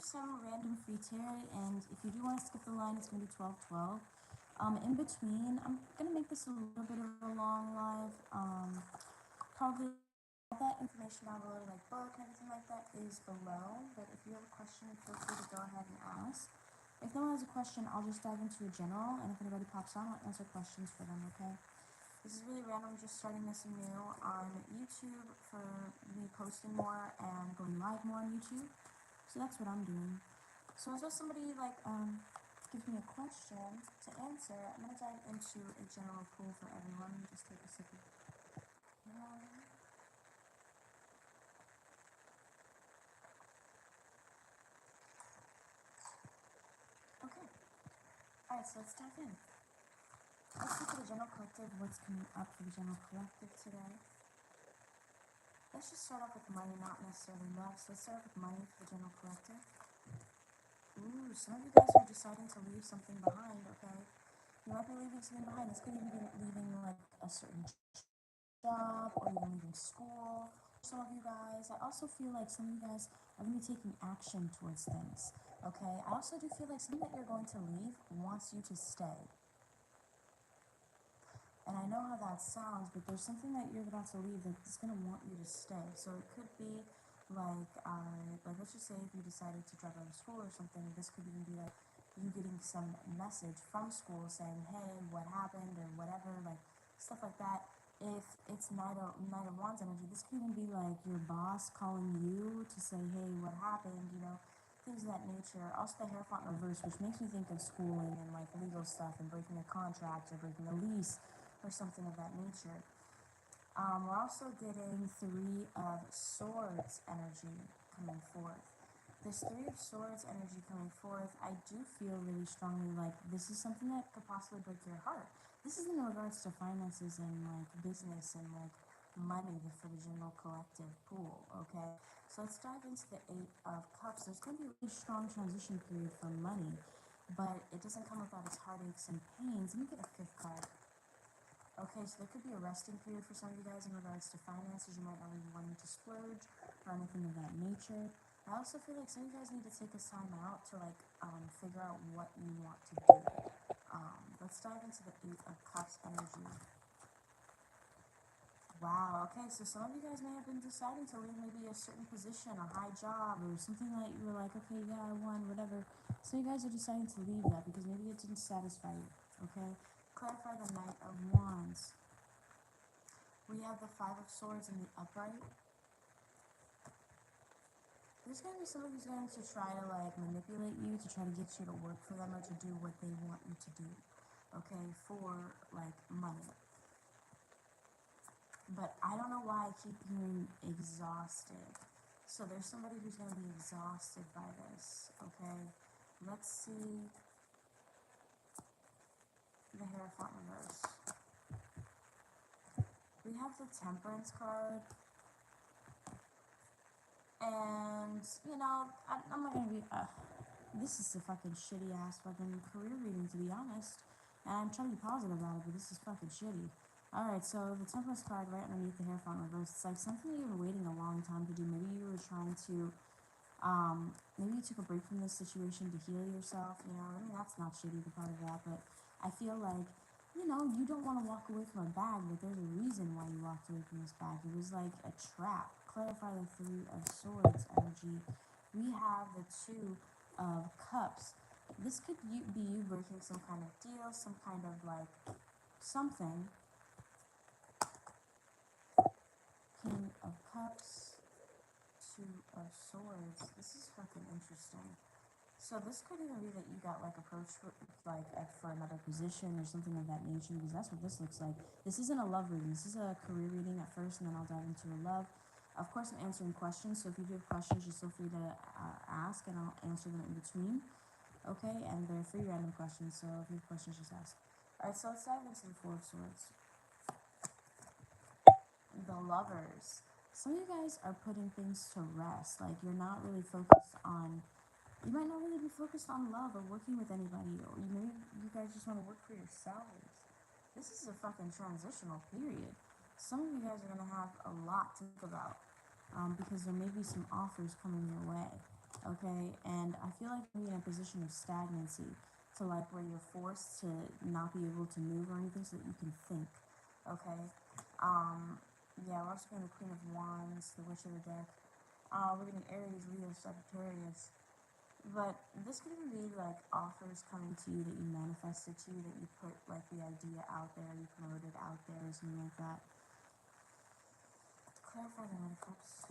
some random free tarot, and if you do want to skip the line, it's going to be 12:12. In between, I'm going to make this a little bit of a long live. Probably all that information down below, like book and everything like that, is below. But if you have a question, feel free to go ahead and ask. If no one has a question, I'll just dive into a general, and if anybody pops on, I'll answer questions for them, okay? This is really random, just starting this anew on YouTube for me posting more and going live more on YouTube. So that's what I'm doing. So until somebody gives me a question to answer, I'm gonna dive into a general pool for everyone. Just take a sip of water. Okay. Alright, so let's dive in. Let's see for the general collective what's coming up for the general collective today. Let's just start off with money, not necessarily love. So let's start off with money for the general collective. Ooh, some of you guys are deciding to leave something behind, okay? You might be leaving something behind. This could even be leaving like a certain job or even leaving school. Some of you guys, I also feel like some of you guys are going to be taking action towards things, okay? I also do feel like something that you're going to leave wants you to stay. And I know how that sounds, but there's something that you're about to leave that's going to want you to stay. So it could be like let's just say if you decided to drop out of school or something, this could even be like you getting some message from school saying, hey, what happened or whatever, like stuff like that. If it's Knight of Wands energy, this could even be like your boss calling you to say, hey, what happened, things of that nature. Also the Hierophant reverse, which makes me think of schooling and like legal stuff and breaking a contract or breaking a lease or something of that nature. We're also getting Three of Swords energy coming forth. This Three of Swords energy coming forth, I do feel really strongly like this is something that could possibly break your heart. This is in regards to finances and like business and like money for the general collective pool, okay? So let's dive into the Eight of Cups. There's going to be a really strong transition period for money, but it doesn't come without its heartaches and pains. Let me get a fifth card. Okay, so there could be a resting period for some of you guys in regards to finances. You might not even want to splurge or anything of that nature. I also feel like some of you guys need to take a time out to figure out what you want to do. Let's dive into the Eight of Cups energy. Wow, okay, so some of you guys may have been deciding to leave maybe a certain position, a high job, or something that you were like, okay, yeah, I won, whatever. So you guys are deciding to leave that because maybe it didn't satisfy you, okay? Clarify the Knight of Wands. We have the Five of Swords in the upright. There's going to be somebody who's going to try to manipulate you, to try to get you to work for them or to do what they want you to do, okay, for money. But I don't know why I keep hearing exhausted. So there's somebody who's going to be exhausted by this, okay? Let's see the Hierophant reverse. We have the Temperance card. And, I'm not going to be, this is a fucking shitty ass fucking career reading, to be honest. And I'm trying to be positive about it, but this is fucking shitty. Alright, so the Temperance card right underneath the Hierophant reverse, it's like something you were waiting a long time to do. Maybe you were trying to, maybe you took a break from this situation to heal yourself, that's not shitty, the part of that, but I feel like, you don't want to walk away from a bag, but there's a reason why you walked away from this bag. It was like a trap. Clarify the Three of Swords energy. We have the Two of Cups. This could be you breaking some kind of deal, some kind of something. King of Cups, Two of Swords. This is fucking interesting. So this could even be that you got approached for another position or something of that nature, because that's what this looks like. This isn't a love reading. This is a career reading at first, and then I'll dive into a love. Of course, I'm answering questions, so if you do have questions, just feel free to ask, and I'll answer them in between. Okay, and they're free random questions, so if you have questions, just ask. Alright, so let's dive into the Four of Swords. The Lovers. Some of you guys are putting things to rest. You're not really focused on, you might not really be focused on love or working with anybody, or maybe you guys just want to work for yourselves. This is a fucking transitional period. Some of you guys are going to have a lot to think about because there may be some offers coming your way. Okay, and I feel like you're in a position of stagnancy, to like where you're forced to not be able to move or anything so that you can think. Okay, um, yeah, we're also getting the Queen of Wands, the Witch of the Deck. We're getting Aries, Leo, Sagittarius. But this could even be like offers coming to you that you manifested to you, that you put like the idea out there, you promoted out there, or something like that. Clarify the Knight of Cups.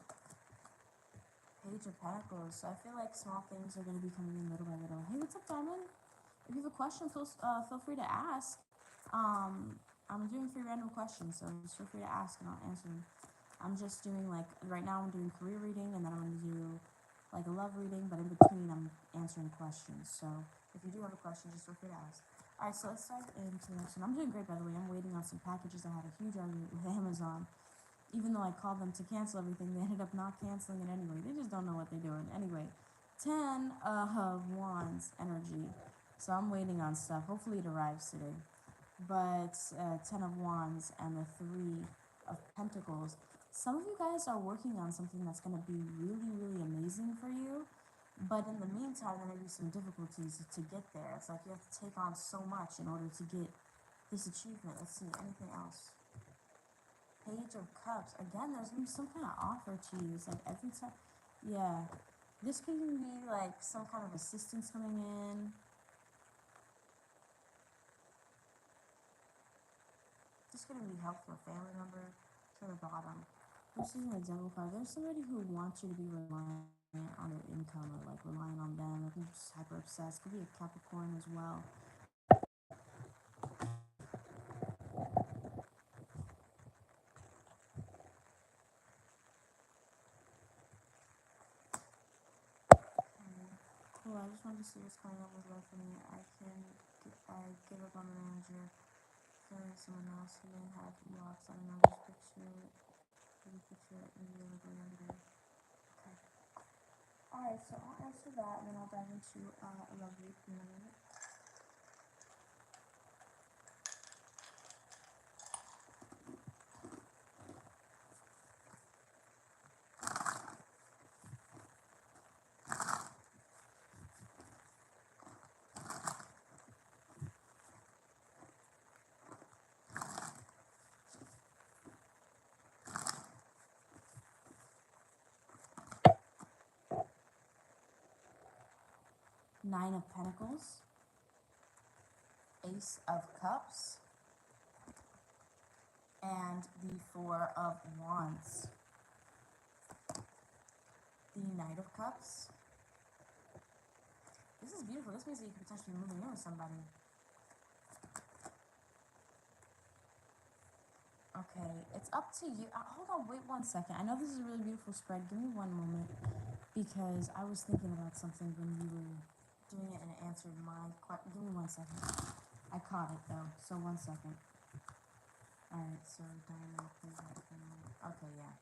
Page of Pentacles. So I feel like small things are going to be coming in little by little. Hey, what's up, Diamond? If you have a question, feel free to ask. I'm doing 3 random questions, so just feel free to ask and I'll answer them. I'm just doing like, right now I'm doing career reading, and then I'm going to do like a love reading, but in between I'm answering questions. So if you do have a question, just feel free to ask. Alright, so let's dive into the next one. I'm doing great, by the way. I'm waiting on some packages. I had a huge argument with Amazon. Even though I called them to cancel everything, they ended up not canceling it anyway. They just don't know what they're doing. Anyway, 10 of Wands energy. So I'm waiting on stuff. Hopefully it arrives today. But 10 of Wands and the 3 of Pentacles. Some of you guys are working on something that's going to be really, really amazing for you. But in the meantime, there may be some difficulties to get there. It's like you have to take on so much in order to get this achievement. Let's see, anything else? Page of Cups. Again, there's gonna be some kind of offer to you. It's like every time, yeah. This could even be like some kind of assistance coming in. This could even be help for a family member. To the bottom. Who's seeing the Devil card? There's somebody who wants you to be reliant on their income, or like relying on them. I think just hyper obsessed. Could be a Capricorn as well. Cool. I just wanted to see what's going on with life for me. I give up on the manager. Feeling someone else who may have lost. I don't know. Just picture it in the other younger. Okay. Alright, so I'll answer that, and then I'll dive into a love read in a minute. Nine of Pentacles, Ace of Cups, and the Four of Wands. The Knight of Cups. This is beautiful. This means that you could potentially be moving in with somebody. Okay, it's up to you. Hold on, wait 1 second. I know this is a really beautiful spread. Give me one moment, because I was thinking about something when you were doing it and it answered my question. Give me 1 second. I caught it though, so 1 second. Alright, so Diamond, please help me. Okay, yeah.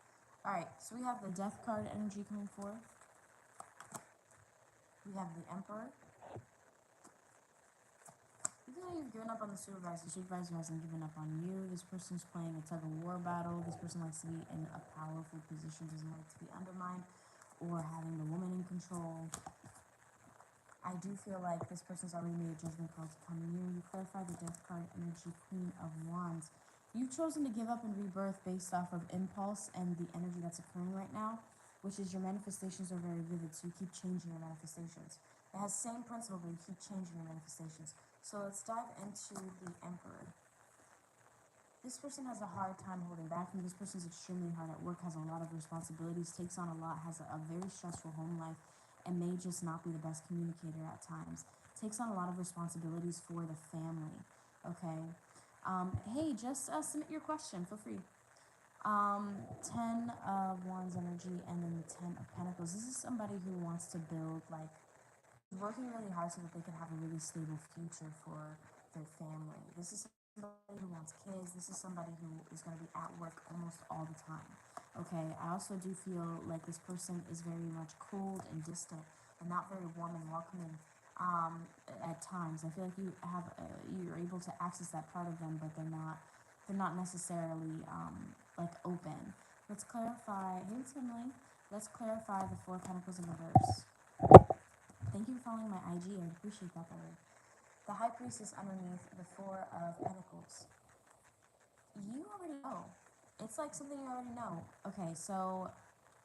Alright, so we have the Death card energy coming forth. We have the Emperor. Even though you've given up on the supervisor hasn't given up on you. This person's playing a tug of war battle. This person likes to be in a powerful position, doesn't like to be undermined or having the woman in control. I do feel like this person's already made a judgment call to come near you. Clarify the Death card energy, Queen of Wands. You've chosen to give up and rebirth based off of impulse and the energy that's occurring right now, which is your manifestations are very vivid, so you keep changing your manifestations. It has the same principle, but you keep changing your manifestations. So let's dive into the Emperor. This person has a hard time holding back from you. This person's extremely hard at work, has a lot of responsibilities, takes on a lot, has a very stressful home life, and may just not be the best communicator at times. Takes on a lot of responsibilities for the family. Okay. Hey, just submit your question. Feel free. 10 of Wands energy, and then the 10 of Pentacles. This is somebody who wants to build, like, working really hard so that they can have a really stable future for their family. This is somebody who wants kids. This is somebody who is going to be at work almost all the time. Okay, I also do feel like this person is very much cold and distant and not very warm and welcoming at times. I feel like you're able to access that part of them, but they're not necessarily like open. Let's clarify. Hey, it's Emily. Let's clarify the Four of Pentacles in reverse. following my IG. I appreciate that, by the way. The High Priestess underneath the Four of Pentacles. You already know. It's like something you already know. Okay, so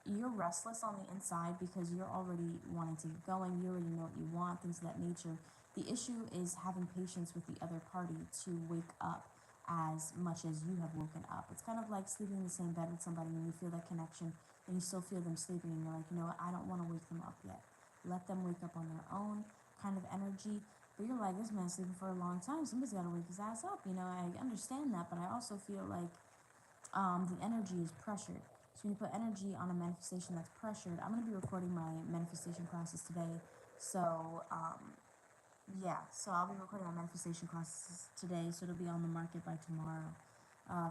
you're restless on the inside because you're already wanting to get going. You already know what you want, things of that nature. The issue is having patience with the other party to wake up as much as you have woken up. It's kind of like sleeping in the same bed with somebody and you feel that connection and you still feel them sleeping and you're like, you know what, I don't want to wake them up yet. Let them wake up on their own kind of energy. But you're like, this man's sleeping for a long time. Somebody's got to wake his ass up. You know, I understand that, but I also feel like the energy is pressured. So when you put energy on a manifestation that's pressured, I'm going to be recording my manifestation classes today. So, yeah, so I'll be recording my manifestation classes today, so it'll be on the market by tomorrow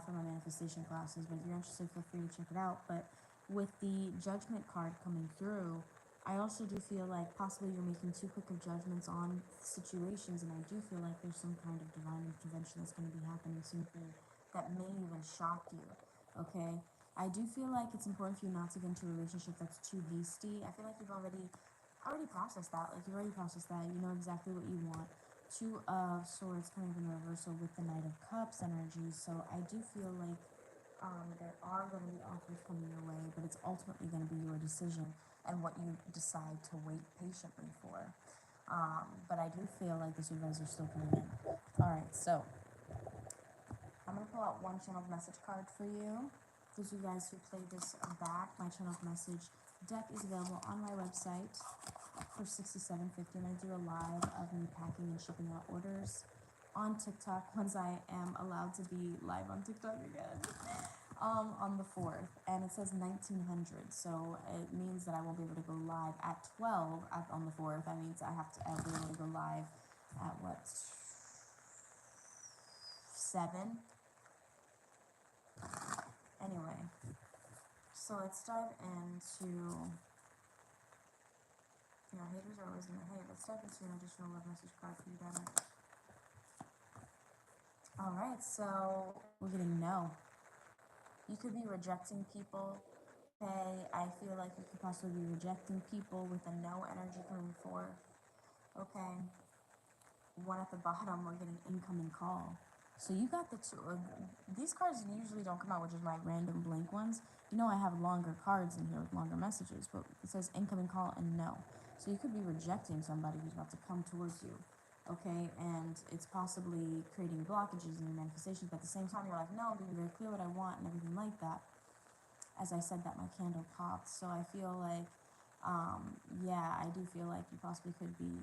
for my manifestation classes. But if you're interested, feel free to check it out. But with the Judgment card coming through, I also do feel like possibly you're making too quick of judgments on situations, and I do feel like there's some kind of divine intervention that's going to be happening soon that may even shock you, okay? I do feel like it's important for you not to get into a relationship that's too hasty. I feel like you've already processed that. Like, you've already processed that. You know exactly what you want. Two of Swords coming in reversal with the Knight of Cups energy. So I do feel like there are going to be offers coming your way, but it's ultimately going to be your decision and what you decide to wait patiently for. But I do feel like the advice are still coming in. All right, so I'm going to pull out one channeled message card for you. Those of you guys who played this back, my channeled message deck is available on my website for $67.50, and I do a live of me packing and shipping out orders on TikTok once I am allowed to be live on TikTok again. On the 4th, and it says 1900, so it means that I won't be able to go live at 12 on the 4th. That means I'll be able to go live at what, 7? Anyway, so let's dive into, you know, haters are always gonna hate. Let's dive into an additional love message card for you, Diamond. Alright, so we're getting no. You could be rejecting people. Okay, I feel like you could possibly be rejecting people with a no energy coming forth. Okay, one at the bottom, we're getting incoming call. So you got the two. These cards usually don't come out with just my random blank ones. You know I have longer cards in here with longer messages, but it says incoming call and no. So you could be rejecting somebody who's about to come towards you. Okay, and it's possibly creating blockages in your manifestations, but at the same time you're like, no, I'm being very clear what I want and everything like that. As I said that, my candle popped, so I feel like, yeah, I do feel like you possibly could be,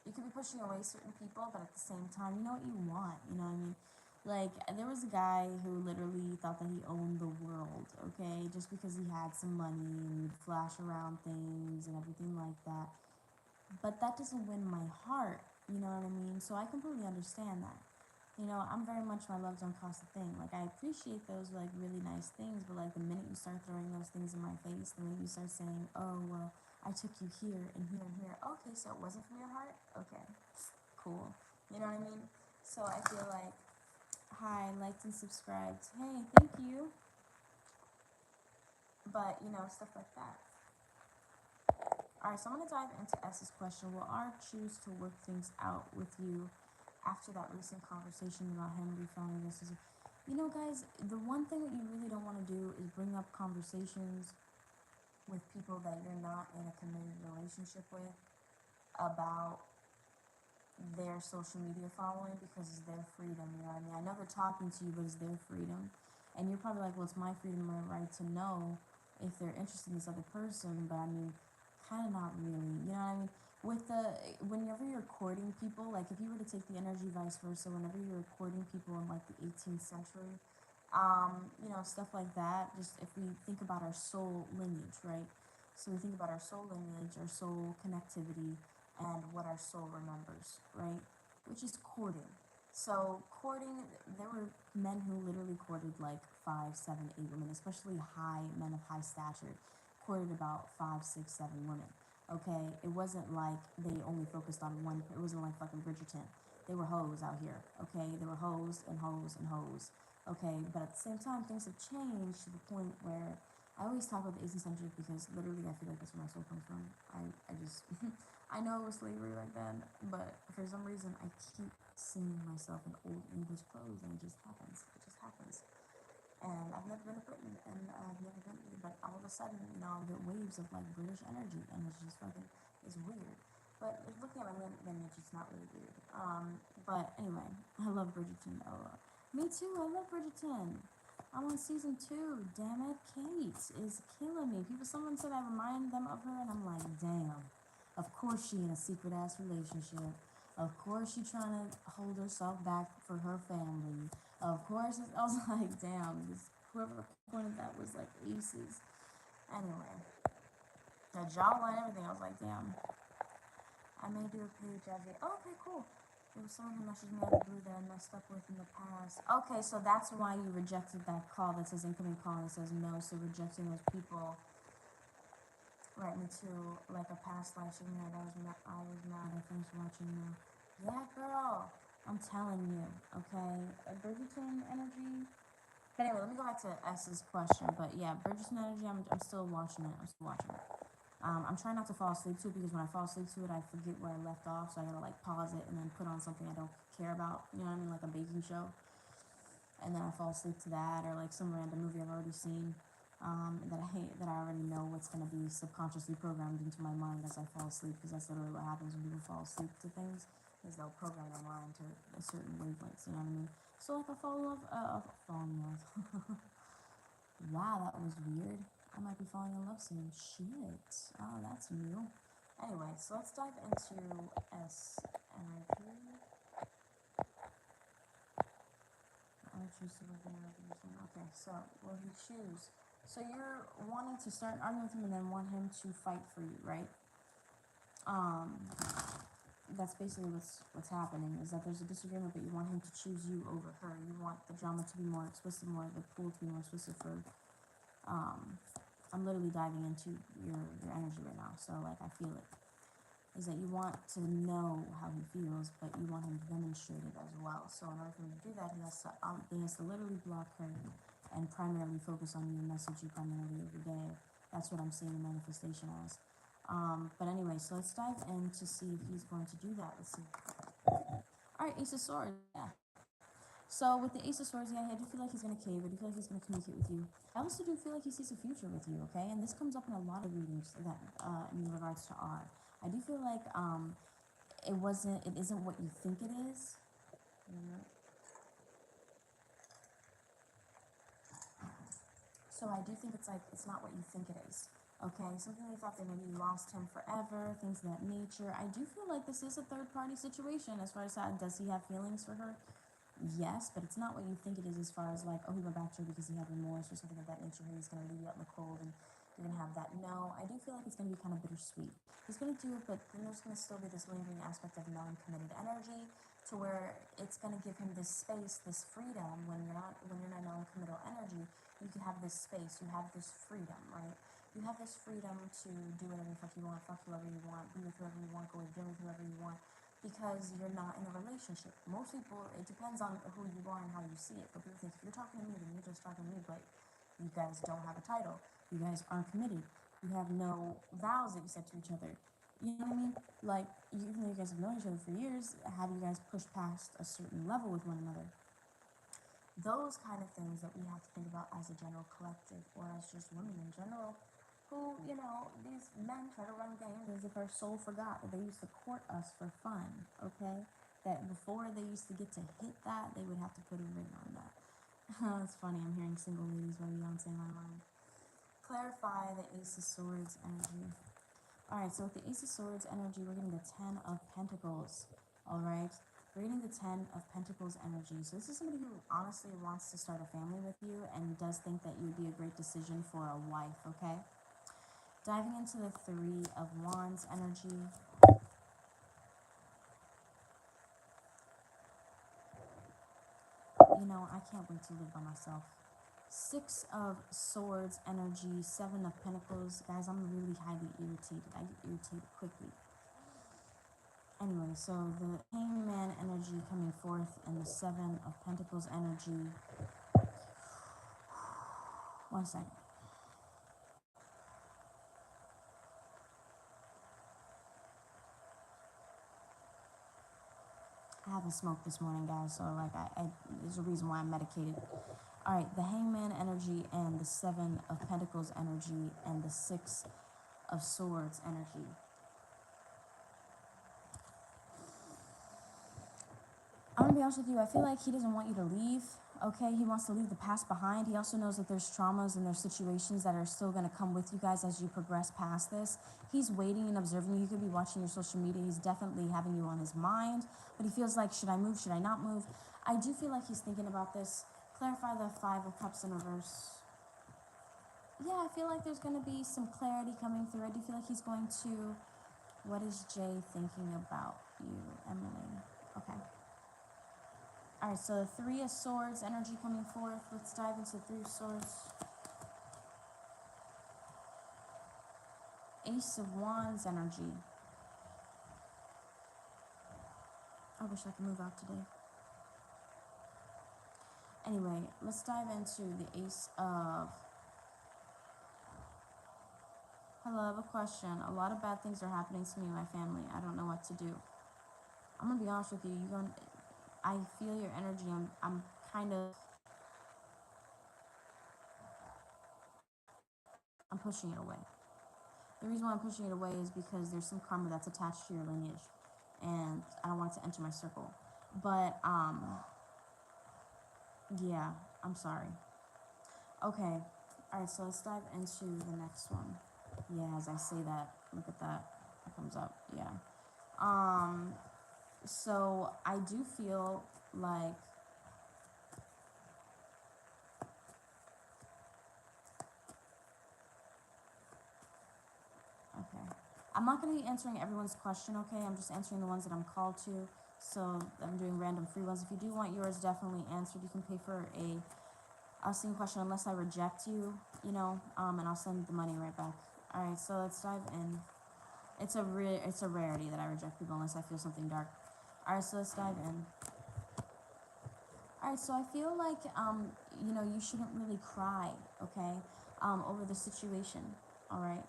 you could be pushing away certain people, but at the same time, you know what you want, you know what I mean? Like, there was a guy who literally thought that he owned the world, okay, just because he had some money and he'd flash around things and everything like that. But that doesn't win my heart, you know what I mean? So I completely understand that. You know, I'm very much my love don't cost a thing. Like, I appreciate those, like, really nice things, but, like, the minute you start throwing those things in my face, the minute you start saying, oh, well, I took you here and here and here. Okay, so it wasn't from your heart? Okay, cool. You know what I mean? So I feel like, hi, liked and subscribed. Hey, thank you. But, you know, stuff like that. Alright, so I'm going to dive into S's question. Will R choose to work things out with you after that recent conversation about him refounding this? You know, guys, the one thing that you really don't want to do is bring up conversations with people that you're not in a committed relationship with about their social media following, because it's their freedom, you know what I mean? I know they're talking to you, but it's their freedom. And you're probably like, well, it's my freedom, my right to know if they're interested in this other person, but I mean, kind of not really, you know what I mean? Whenever you're courting people, like if you were to take the energy vice versa, whenever you're courting people in like the 18th century, you know, stuff like that, just if we think about our soul lineage, right? So we think about our soul lineage, our soul connectivity, and what our soul remembers, right? Which is courting. So courting, there were men who literally courted like 5, 7, 8 women, especially men of high stature, courted about 5, 6, 7 women. Okay, it wasn't like they only focused on one. It wasn't like fucking Bridgerton. They were hoes out here. Okay, they were hoes and hoes and hoes. Okay, but at the same time, things have changed to the point where I always talk about the 18th century because literally I feel like that's where my soul comes from. I just I know it was slavery back then, but for some reason I keep seeing myself in old English clothes, and it just happens. It just happens. And I've never been to Britain, and I've never been, but all of a sudden, you know, I get waves of like British energy, and it's just fucking, it's weird. But looking at my lineage, it's not really weird. But anyway, I love Bridgerton. Oh, me too. I love Bridgerton. I'm on season 2. Damn it, Kate is killing me. Someone said I remind them of her, and I'm like, damn. Of course she in a secret ass relationship. Of course she trying to hold herself back for her family. Of course, I was like, damn, whoever pointed that was like aces. Anyway, the jawline and everything, I was like, damn. I may do a page of it. Oh, okay, cool. It was someone who messaged me out of the blue that I messed up with in the past. Okay, so that's why you rejected that call that says incoming call and it says no. So rejecting those people, right, me too. Like a past life, she mad. I was mad. Thanks for watching now. Yeah, girl. I'm telling you, okay? Bridgerton energy. But anyway, let me go back to S's question. But yeah, Bridgerton energy, I'm still watching it. I'm trying not to fall asleep to it because when I fall asleep to it, I forget where I left off. So I gotta like pause it and then put on something I don't care about. You know what I mean? Like a baking show. And then I fall asleep to that, or like some random movie I've already seen that I hate, that I already know what's gonna be subconsciously programmed into my mind as I fall asleep. Because that's literally what happens when people fall asleep to things, is they'll program their mind to a certain wavelengths. You know what I mean? So like I fall in love. Wow, that was weird. I might be falling in love soon. Shit. Oh, that's new. Anyway, so let's dive into S energy. I choose to live in a okay, so will he choose? So you're wanting to start an argument with him and then want him to fight for you, right? That's basically what's happening, is that there's a disagreement, but you want him to choose you over her. You want the drama to be more explicit, more the pool to be more explicit for I'm literally diving into your energy right now, so like I feel it. Is that you want to know how he feels, but you want him to demonstrate it as well. So in order for him to do that, he has to literally block her and primarily focus on you and message you primarily every day. That's what I'm seeing the manifestation as. But anyway, so let's dive in to see if he's going to do that. Let's see. All right, Ace of Swords. Yeah. So with the Ace of Swords, yeah, I do feel like he's going to cave. I do feel like he's going to communicate with you. I also do feel like he sees a future with you, okay? And this comes up in a lot of readings that in regards to R. I do feel like it isn't what you think it is. So I do think it's not what you think it is. Okay, something they thought that maybe you lost him forever, things of that nature. I do feel like this is a third party situation as far as that. Does he have feelings for her? Yes, but it's not what you think it is as far as like, oh, he went back to her because he had remorse or something of that nature. He's going to leave you out in the cold and you're going to have that. No, I do feel like it's going to be kind of bittersweet. He's going to do it, but then there's going to still be this lingering aspect of non-committed energy to where it's going to give him this space, this freedom. When you're in a non-committal energy, you can have this space, you have this freedom, right? You have this freedom to do whatever the fuck you want, fuck whoever you want, be with whoever you want, go to dinner with whoever you want, because you're not in a relationship. Most people, it depends on who you are and how you see it. But people think if you're talking to me, then you're just talking to me, but you guys don't have a title. You guys aren't committed. You have no vows that you set to each other. You know what I mean? Like, even though you guys have known each other for years, have you guys pushed past a certain level with one another? Those kind of things that we have to think about as a general collective, or as just women in general, who, you know, these men try to run games as if our soul forgot that they used to court us for fun, okay? That before they used to get to hit that, they would have to put a ring on that. It's funny, I'm hearing single ladies by Beyonce in my mind. Clarify the Ace of Swords energy. Alright, so with the Ace of Swords energy, we're getting the Ten of Pentacles, alright? We're getting the Ten of Pentacles energy. So this is somebody who honestly wants to start a family with you and does think that you'd be a great decision for a wife, okay? Diving into the Three of Wands energy. You know, I can't wait to live by myself. Six of Swords energy, Seven of Pentacles. Guys, I'm really highly irritated. I get irritated quickly. Anyway, so the Hangman energy coming forth and the Seven of Pentacles energy. One second. I haven't smoked this morning, guys, so like there's a reason why I'm medicated. All right, the Hangman energy and the Seven of Pentacles energy and the Six of Swords energy. I'm gonna be honest with you, I feel like he doesn't want you to leave, okay? He wants to leave the past behind. He also knows that there's traumas and there's situations that are still gonna come with you guys as you progress past this. He's waiting and observing you. You could be watching your social media. He's definitely having you on his mind, but he feels like, should I move, should I not move? I do feel like he's thinking about this. Clarify the Five of Cups in reverse. Yeah, I feel like there's gonna be some clarity coming through. I do feel like he's going to, what is Jay thinking about you, Emily? Okay. All right, so the Three of Swords energy coming forth. Let's dive into the Three of Swords. Ace of Wands energy. I wish I could move out today. Anyway, let's dive into the Ace of... Hello, I have a question. A lot of bad things are happening to me and my family. I don't know what to do. I'm gonna be honest with you. I feel your energy. I'm kind of... I'm pushing it away. The reason why I'm pushing it away is because there's some karma that's attached to your lineage, and I don't want it to enter my circle. But yeah, I'm sorry. Okay, all right. So let's dive into the next one. Yeah, as I say that, look at that. It comes up. Yeah. So I do feel like okay. I'm not going to be answering everyone's question, okay? I'm just answering the ones that I'm called to. So I'm doing random free ones. If you do want yours definitely answered, you can pay for a asking question unless I reject you, you know, and I'll send the money right back. All right, so let's dive in. It's a rarity that I reject people unless I feel something dark. All right, so let's dive in. All right, so I feel like you know, you shouldn't really cry, okay, over the situation. All right.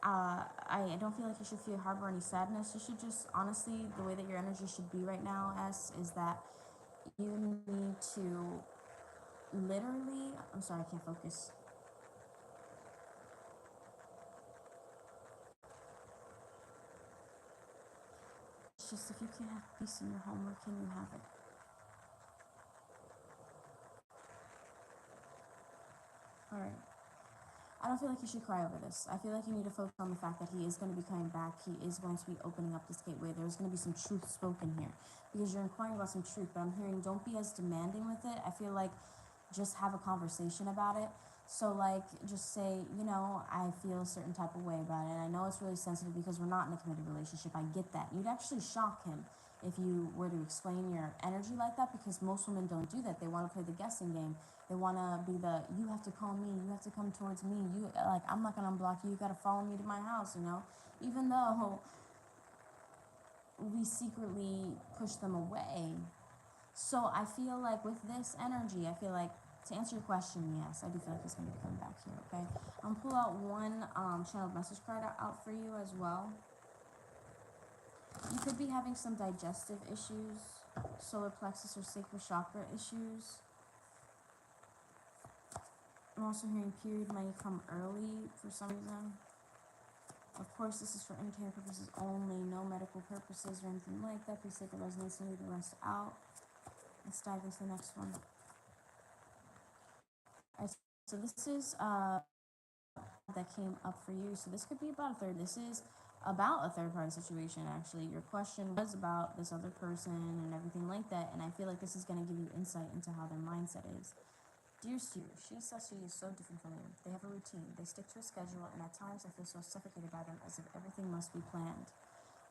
I don't feel like you should feel harbor any sadness. You should just, honestly, the way that your energy should be right now, is that you need to literally, I'm sorry, I can't focus. It's just, if you can't have peace in your home, where can you have it? All right. I don't feel like you should cry over this. I feel like you need to focus on the fact that he is going to be coming back. He is going to be opening up this gateway. There's going to be some truth spoken here because you're inquiring about some truth, but I'm hearing don't be as demanding with it. I feel like just have a conversation about it. So, like, just say, you know, I feel a certain type of way about it. And I know it's really sensitive because we're not in a committed relationship. I get that. You'd actually shock him if you were to explain your energy like that, because most women don't do that. They want to play the guessing game. They want to be the, you have to call me, you have to come towards me, you, like, I'm not going to unblock you, you got to follow me to my house, you know? Even though we secretly push them away. So I feel like with this energy, I feel like, to answer your question, yes, I do feel like he's going to be coming back here, okay? I'm going to pull out one channeled message card out for you as well. You could be having some digestive issues, solar plexus or sacral chakra issues. I'm also hearing period might come early for some reason. Of course, this is for entertainment purposes only, no medical purposes or anything like that. Please take the resonance and leave the rest out. Let's dive into the next one. All right, so this is that came up for you. So this could be about a third. This is about a third party situation, actually. Your question was about this other person and everything like that, and I feel like this is going to give you insight into how their mindset is. Dear Stu, she says she is so different from you. They have a routine, they stick to a schedule, and at times I feel so suffocated by them, as if everything must be planned.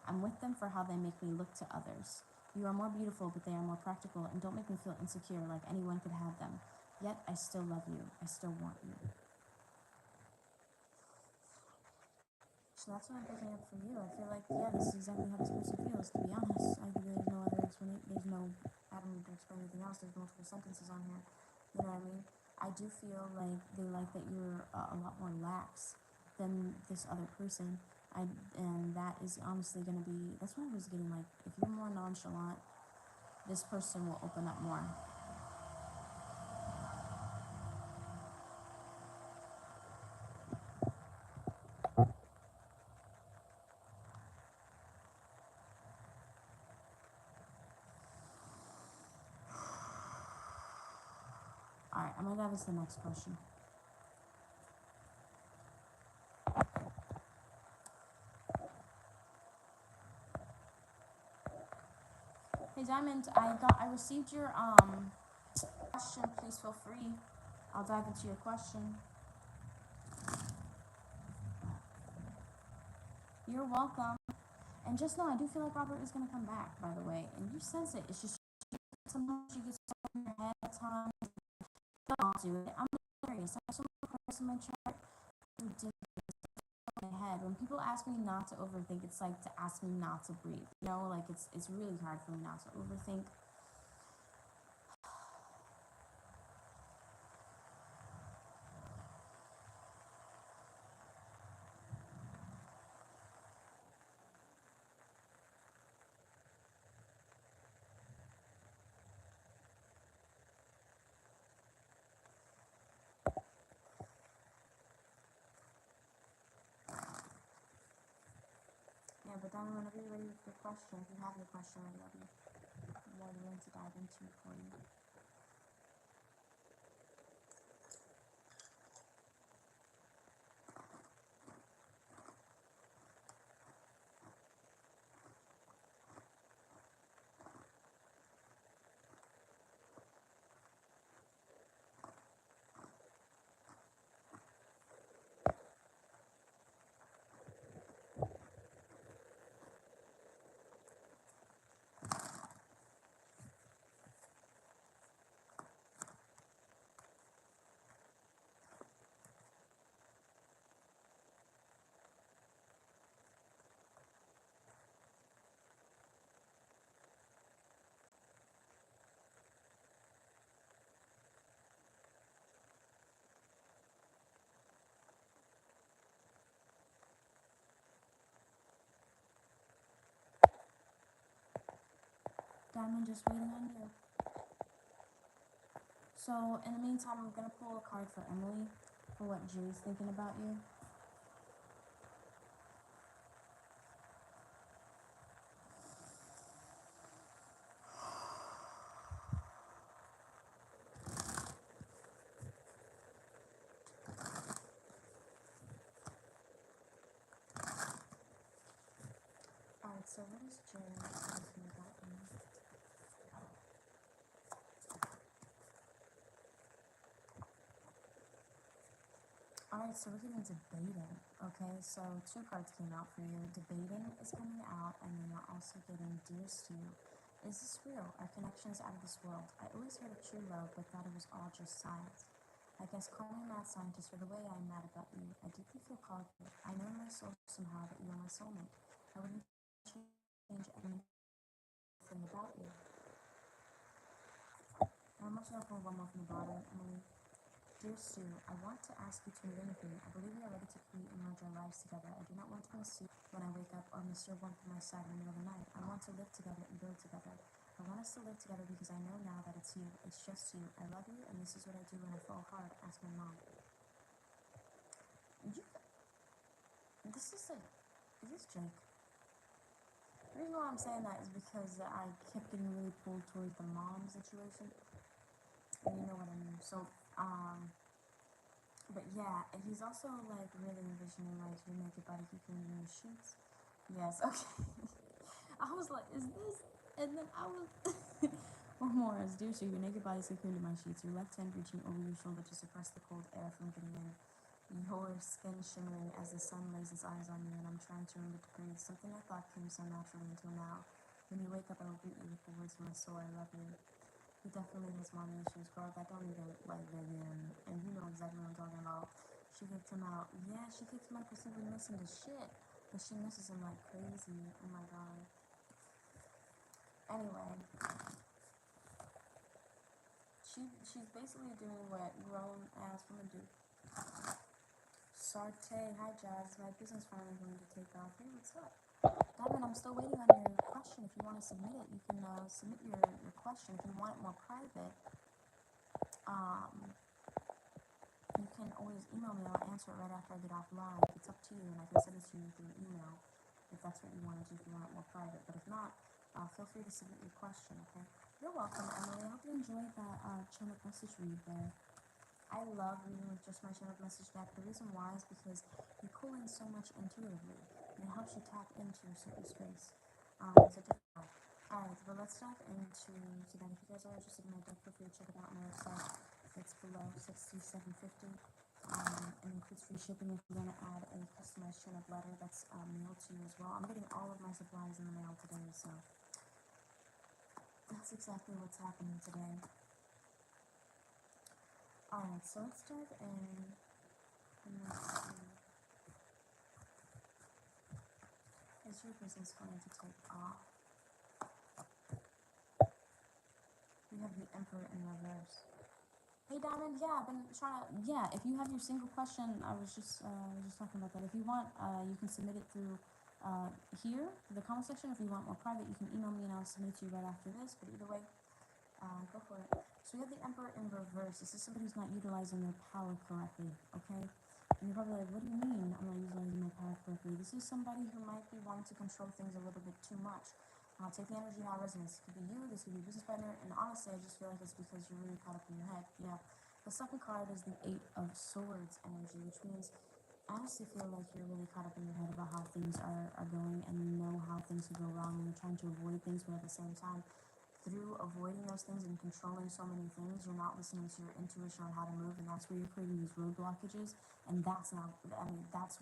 I'm with them for how they make me look to others. You are more beautiful, but they are more practical, and don't make me feel insecure like anyone could have them. Yet I still love you. I still want you. So that's what I'm picking up for you. I feel like, yeah, this is exactly how this person feels, to be honest. There's no other explanation. There's no, I don't need to explain anything else. There's multiple sentences on here. You know what I mean? I do feel like they like that you're a lot more lax than this other person. And that is honestly going to be, that's what I was getting, like, if you're more nonchalant, this person will open up more. Alright, I'm going to dive into the next question. Hey Diamond, I received your question. Please feel free. I'll dive into your question. You're welcome. And just know, I do feel like Robert is gonna come back, by the way. And you sense it. It's just sometimes you get stuck in your head at times. Don't do it. I'm serious. I have so many cards in my chart who did my head. When people ask me not to overthink, it's like to ask me not to breathe. You know, like it's really hard for me not to overthink. Yeah, but then whenever you're ready with your question, if you have your question ready, I'll be more than willing to dive into it for you. Diamond, just waiting on you. So, in the meantime, I'm going to pull a card for Emily for what Jay's thinking about you. Alright, so what is Jay thinking about you? Alright, so we're getting debating. Okay, so two cards came out for you. Debating is coming out, and then you're also getting dearest to you. Is this real? Our connection is out of this world. I always heard of true love, but thought it was all just science. I guess call me a mad scientist for the way I'm mad about you. I deeply feel called to you. I know in my soul somehow that you are my soulmate. I wouldn't change anything about you. Now I'm also going to pull one more from the bottom, Emily. Dear Sue, I want to ask you to move in with me. I believe we are ready to create and merge our lives together. I do not want to miss you when I wake up or miss your warmth from my side in the middle of the night. I want to live together and build together. I want us to live together because I know now that it's you. It's just you. I love you, and this is what I do when I fall hard. Ask my mom. This is Jake. The reason why I'm saying that is because I kept getting really pulled towards the mom situation. And you know what I mean. So, but yeah, he's also like really envisioning like your naked body keeping in your sheets. Yes, okay. I was like, is this? And then I was, or more, as dear Sue, your naked body secured in my sheets, your left hand reaching over your shoulder to suppress the cold air from getting in. Your skin shimmering as the sun lays its eyes on you, and I'm trying to remember to breathe. Something I thought came so naturally until now. When you wake up, I will greet you with the words of my soul. I love you. He definitely has mommy issues, girl. That don't even like dig in, and you know exactly what I'm talking about. She kicked him out. Yeah, she kicked him out for simply missing the shit, but she misses him like crazy. Oh my god. Anyway, she's basically doing what grown ass women do. Sarte. Hi, Jazz. My business finally going to take off. Hey, what's up? Diamond, I'm still waiting on your question. If you want to submit it, you can submit your question. If you want it more private, you can always email me. I'll answer it right after I get off live. It's up to you, and I can send it to you through email if that's what you want to do, if you want it more private. But if not, feel free to submit your question, okay? You're welcome, Emily. I hope you enjoyed that channel message read there. I love reading with just my channel message deck. The reason why is because you pull in so much intuitively, and it helps you tap into a certain space. Alright, well, let's dive into that. If you guys are interested in my deck, feel free to check it out on my website. It's below $67.50. And includes free shipping if you want to add a customized channel letter that's mailed to you as well. I'm getting all of my supplies in the mail today, so that's exactly what's happening today. Alright, so let's dive in. Is your business going to take off? We have the Emperor in reverse. Hey Diamond, yeah, I've been trying to, yeah, if you have your single question, I was just talking about that. If you want, you can submit it through here, the comment section. If you want more private, you can email me and I'll submit it to you right after this, but either way, go for it. So we have the Emperor in reverse. This is somebody who's not utilizing their power correctly, okay? And you're probably like, what do you mean I'm not utilizing my power correctly? This is somebody who might be wanting to control things a little bit too much. Take the energy how it resonates. It could be you, this could be a business partner, and honestly, I just feel like it's because you're really caught up in your head. Yeah. The second card is the Eight of Swords energy, which means I honestly feel like you're really caught up in your head about how things are going, and you know how things could go wrong, and you're trying to avoid things, but at the same time, through avoiding those things and controlling so many things, you're not listening to your intuition on how to move, and that's where you're creating these road blockages, and that's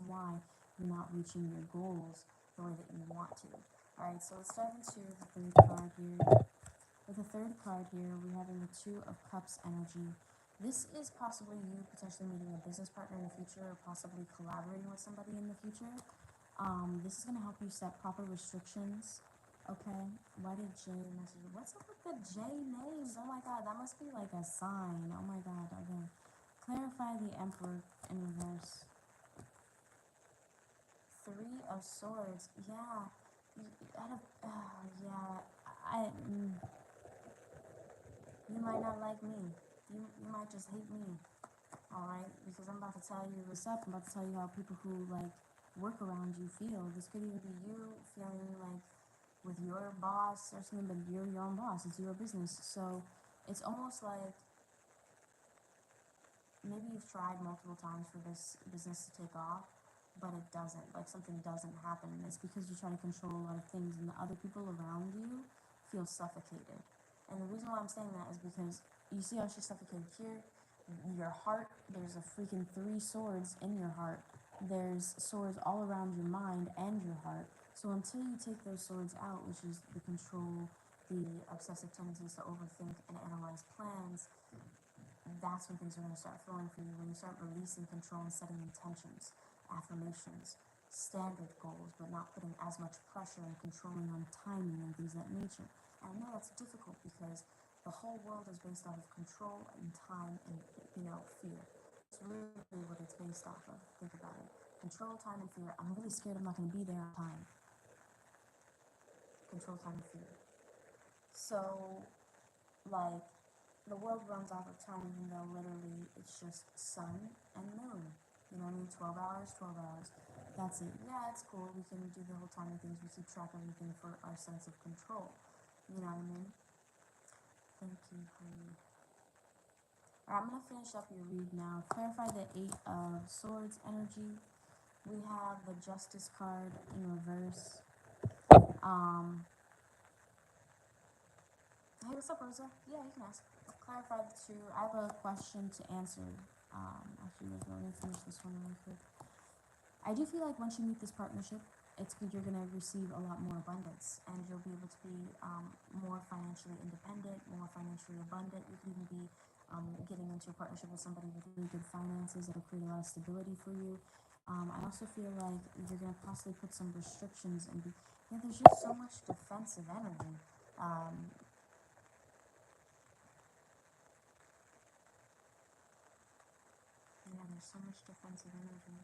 why you're not reaching your goals the way that you want to. Alright, so let's dive into the third card here. With the third card here, we're having the Two of Cups energy. This is possibly you potentially meeting a business partner in the future, or possibly collaborating with somebody in the future. This is going to help you set proper restrictions. Okay, why did J message? What's up with the J names? Oh my god, that must be like a sign. Oh my god, okay. Clarify the Emperor in reverse. Three of Swords, yeah. You might not like me. You might just hate me. Alright, because I'm about to tell you what's up. I'm about to tell you how people who like work around you feel. This could even be you feeling like with your boss or something, but you're your own boss. It's your business. So it's almost like maybe you've tried multiple times for this business to take off, but it doesn't. Like something doesn't happen. It's because you're trying to control a lot of things, and the other people around you feel suffocated. And the reason why I'm saying that is because you see how she's suffocated here? Your heart, there's a freaking 3 swords in your heart. There's swords all around your mind and your heart. So until you take those swords out, which is the control, the obsessive tendencies to overthink and analyze plans, that's when things are going to start flowing for you. When you start releasing control and setting intentions, affirmations, standard goals, but not putting as much pressure and controlling on timing and things of that nature. And I know that's difficult because the whole world is based off of control and time and, fear. It's really what it's based off of. Think about it. Control, time, and fear. I'm really scared I'm not going to be there on time. Control, time, and fear. So, like, the world runs off of time, even though literally it's just sun and moon. You know what I mean? 12 hours, 12 hours. That's it. Yeah, it's cool. We can do the whole timing things. We keep track of everything for our sense of control. You know what I mean? Thank you, honey. Alright, I'm going to finish up your read now. Clarify the Eight of Swords energy. We have the Justice card in reverse. Hey, what's up, Rosa? Yeah, you can ask. Clarify the two. I have a question to answer. Actually, let me finish this one really quick. I do feel like once you meet this partnership, you're going to receive a lot more abundance, and you'll be able to be more financially independent, more financially abundant. You can even be getting into a partnership with somebody with really good finances that'll create a lot of stability for you. I also feel like you're going to possibly put some restrictions and there's just so much defensive energy. Yeah, there's so much defensive energy.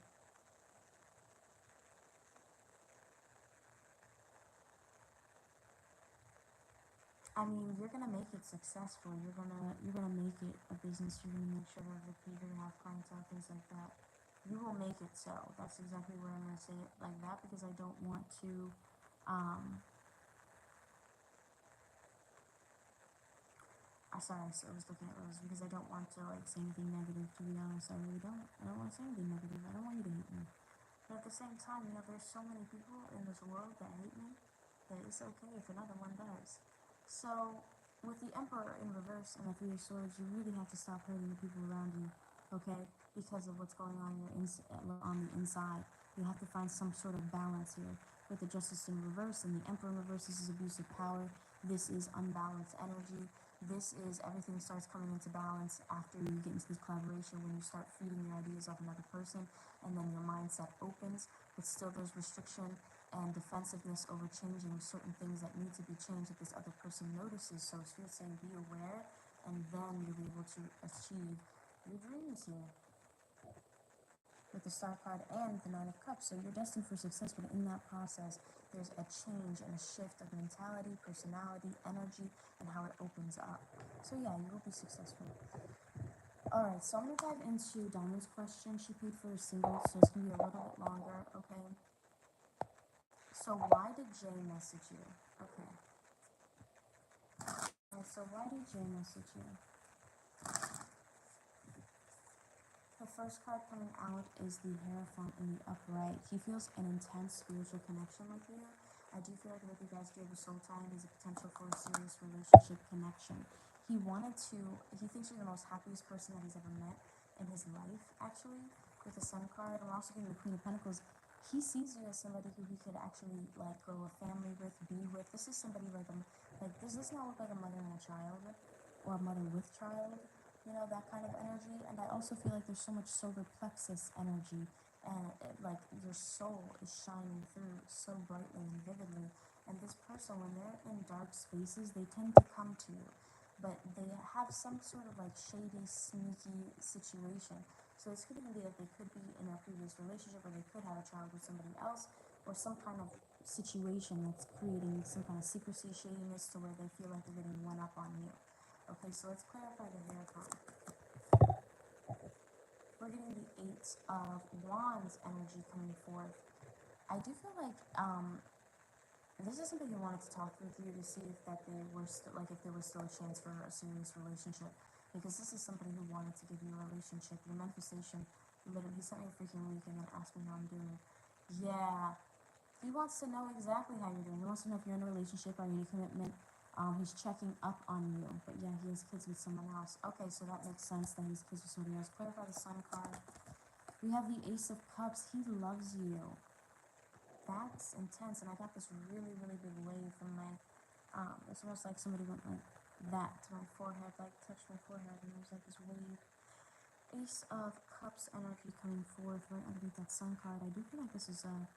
I mean, you're gonna make it successful. You're gonna make it a business. You're gonna make sure that you're gonna have clientele, things like that. You will make it so. That's exactly where I'm gonna say it like that, because I don't want to. Um, sorry, I was looking at Rose because I don't want to like say anything negative. To be honest, I really don't. I don't want to say anything negative. I don't want you to hate me. But at the same time, there's so many people in this world that hate me that it's okay if another one does. So, with the Emperor in reverse and the Three of Swords, you really have to stop hurting the people around you, okay? Because of what's going on on the inside. You have to find some sort of balance here. With the Justice in reverse and the Emperor in reverse, this is abuse of power. This is unbalanced energy. This is everything starts coming into balance after you get into this collaboration, when you start feeding your ideas off another person, and then your mindset opens, but still there's restriction and defensiveness over changing certain things that need to be changed that this other person notices. So Spirit's saying be aware, and then you'll be able to achieve your dreams here. With the Star card and the Nine of Cups, so you're destined for success, but in that process, there's a change and a shift of mentality, personality, energy, and how it opens up. So yeah, you will be successful. Alright, so I'm going to dive into Diamond's question. She paid for a single, so it's going to be a little bit longer, okay? So why did Jay message you? Okay. So why did Jay message you? The first card coming out is the Hierophant in the upright. He feels an intense spiritual connection with you. I do feel like what you guys do have a soul tie, and there's a potential for a serious relationship connection. He thinks you're the most happiest person that he's ever met in his life, actually. With the Sun card, I'm also getting the Queen of Pentacles. He sees you as somebody who he could actually, like, grow a family with, be with. This is somebody does this not look like a mother and a child? Or a mother with child? That kind of energy. And I also feel like there's so much solar plexus energy, and like your soul is shining through so brightly and vividly. And this person, when they're in dark spaces, they tend to come to you, but they have some sort of like shady, sneaky situation. So it's going to be that they could be in a previous relationship, or they could have a child with somebody else, or some kind of situation that's creating some kind of secrecy, shadiness, to where they feel like they're getting one up on you. Okay, so let's clarify the hair card. We're getting the Eight of Wands energy coming forth. I do feel like this is something you wanted to talk through to see if that they were if there was still a chance for a serious relationship, because this is somebody who wanted to give you a relationship. Your manifestation, literally, he sent me a freaking link and then asked me how I'm doing. Yeah, he wants to know exactly how you're doing. He wants to know if you're in a relationship, are you in a commitment. He's checking up on you, but yeah, he has kids with someone else. Okay, so that makes sense that he has kids with somebody else. Clarify the Sun card. We have the Ace of Cups. He loves you. That's intense, and I got this really, really big wave from my, it's almost like somebody went like that to my forehead, like touched my forehead, and there was like this wave. Ace of Cups energy coming forth right underneath that Sun card. I do feel like this is one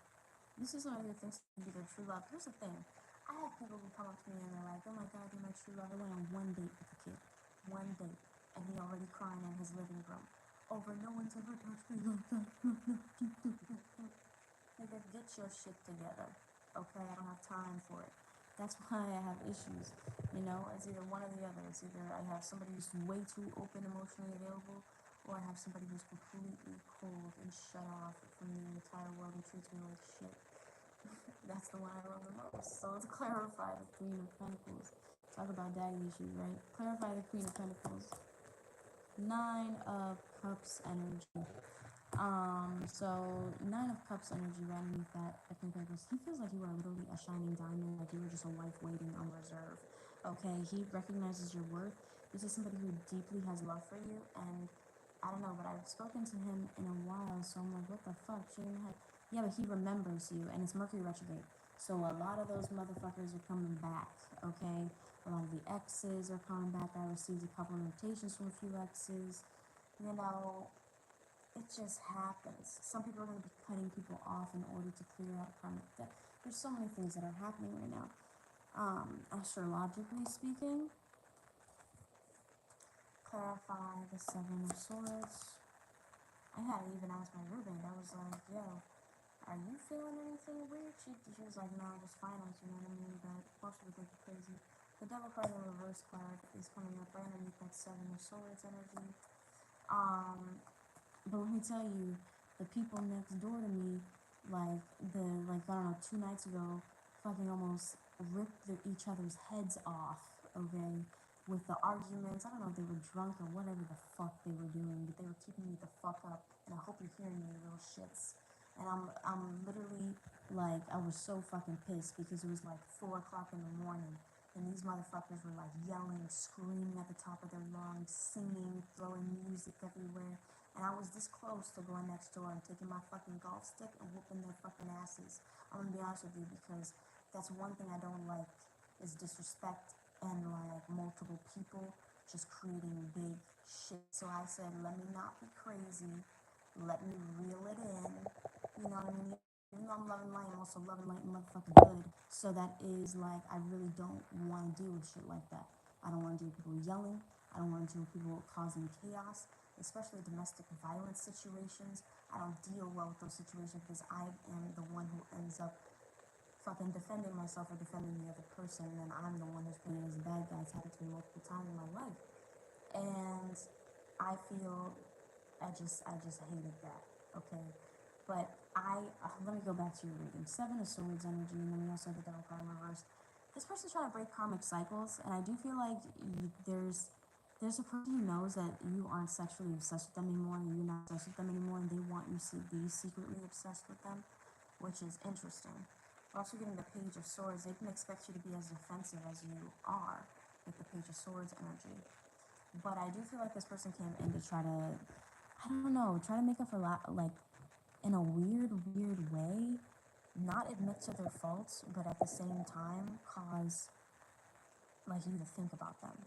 of your things to be their true love. Here's the thing. I have people who come up to me and they're like, oh my God, you're my true love. I went on one date with the kid. One date. And he already crying in his living room over no one's ever touched me like that. Nigga, get your shit together. Okay? I don't have time for it. That's why I have issues. It's either one or the other. It's either I have somebody who's way too open, emotionally available, or I have somebody who's completely cold and shut off from the entire world and treats me like shit. That's the one I love the most. So let's clarify the Queen of Pentacles. Talk about daddy issues, right? Clarify the Queen of Pentacles. Nine of Cups energy. So Nine of Cups energy right underneath that. I think he feels like you are literally a shining diamond, like you were just a wife waiting on reserve. Okay, he recognizes your worth. This is somebody who deeply has love for you, and I don't know, but I've spoken to him in a while, so I'm like, what the fuck? Yeah, but he remembers you, and it's Mercury retrograde. So a lot of those motherfuckers are coming back, okay? A lot of the exes are coming back. I received a couple of invitations from a few exes. It just happens. Some people are going to be cutting people off in order to clear out karmic debt. There's so many things that are happening right now. Astrologically speaking, clarify the Seven of Swords. I had to even ask my roommate. I was like, yo, are you feeling anything weird? She was like, no, just finals, you know what I mean? But most people think you're crazy. The Devil card, the reverse card, is coming up right underneath that Seven of Swords energy. But let me tell you, the people next door to me, like I don't know, 2 nights ago, fucking almost ripped each other's heads off. Okay, with the arguments. I don't know if they were drunk or whatever the fuck they were doing, but they were keeping me the fuck up. And I hope you're hearing me, little shits. And I'm literally like, I was so fucking pissed because it was like 4 o'clock in the morning. And these motherfuckers were like yelling, screaming at the top of their lungs, singing, throwing music everywhere. And I was this close to going next door and taking my fucking golf stick and whooping their fucking asses. I'm gonna be honest with you because that's one thing I don't like is disrespect and like multiple people just creating big shit. So I said, let me not be crazy. Let me reel it in. You know what I mean? Even though I'm loving light, I'm also loving light and motherfucking good. So that is like, I really don't want to deal with shit like that. I don't want to deal with people yelling. I don't want to deal with people causing chaos, especially domestic violence situations. I don't deal well with those situations because I am the one who ends up fucking defending myself or defending the other person, and I'm the one who's playing as a bad guy. It's happened to me multiple times in my life. And I feel I just hated that. Okay. But let me go back to your reading. Seven of Swords energy, and then we also have the Devil card in reverse. This person's trying to break karmic cycles, and I do feel like there's a person who knows that you aren't sexually obsessed with them anymore, and you're not obsessed with them anymore, and they want you to be secretly obsessed with them, which is interesting. We're also getting the Page of Swords. They can expect you to be as defensive as you are with the Page of Swords energy. But I do feel like this person came in to try to, I don't know, try to make up for like in a weird way, not admit to their faults, but at the same time cause like you to think about them,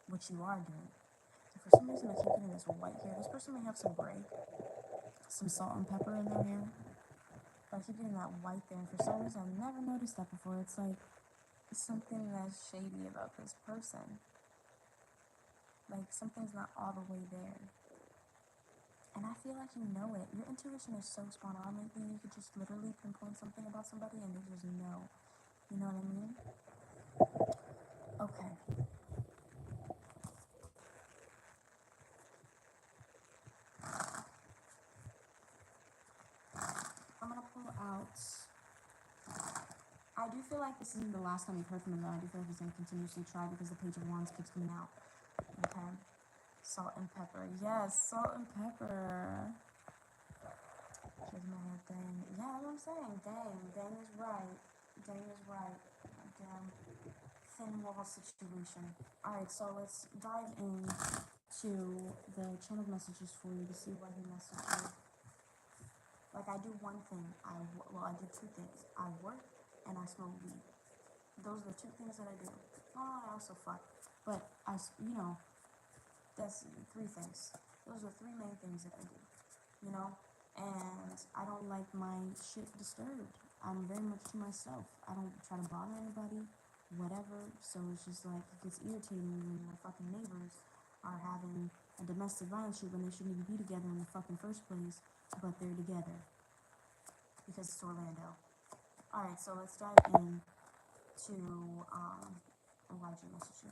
which you are doing. So for some reason I keep getting this white here. This person may have some gray, some salt and pepper in their hair. But I keep getting that white there, and for some reason I've never noticed that before. It's like something that's shady about this person. Like something's not all the way there. And I feel like you know it. Your intuition is so spot on lately. You could just literally pinpoint something about somebody and they just know. You know what I mean? Okay. I'm gonna pull out. I do feel like this isn't the last time you've heard from him, though. I do feel like he's gonna continuously try because the Page of Wands keeps coming out. Okay. Salt and pepper. Yes, salt and pepper. Here's my head thing. Yeah, that's what I'm saying. Dang. Dang is right. Dang is right. Damn. Thin wall situation. Alright, so let's dive in to the channel messages for you to see why he messaged you. Like, I do one thing. I did two things. I work and I smoke weed. Those are the two things that I do. Oh, I also fuck. But that's three things. Those are three main things that I do. You know? And I don't like my shit disturbed. I'm very much to myself. I don't try to bother anybody, whatever. So it's just like, it gets irritating when my fucking neighbors are having a domestic violence shoot when they shouldn't even be together in the fucking first place, but they're together because it's Orlando. Alright, so let's dive in to YG message.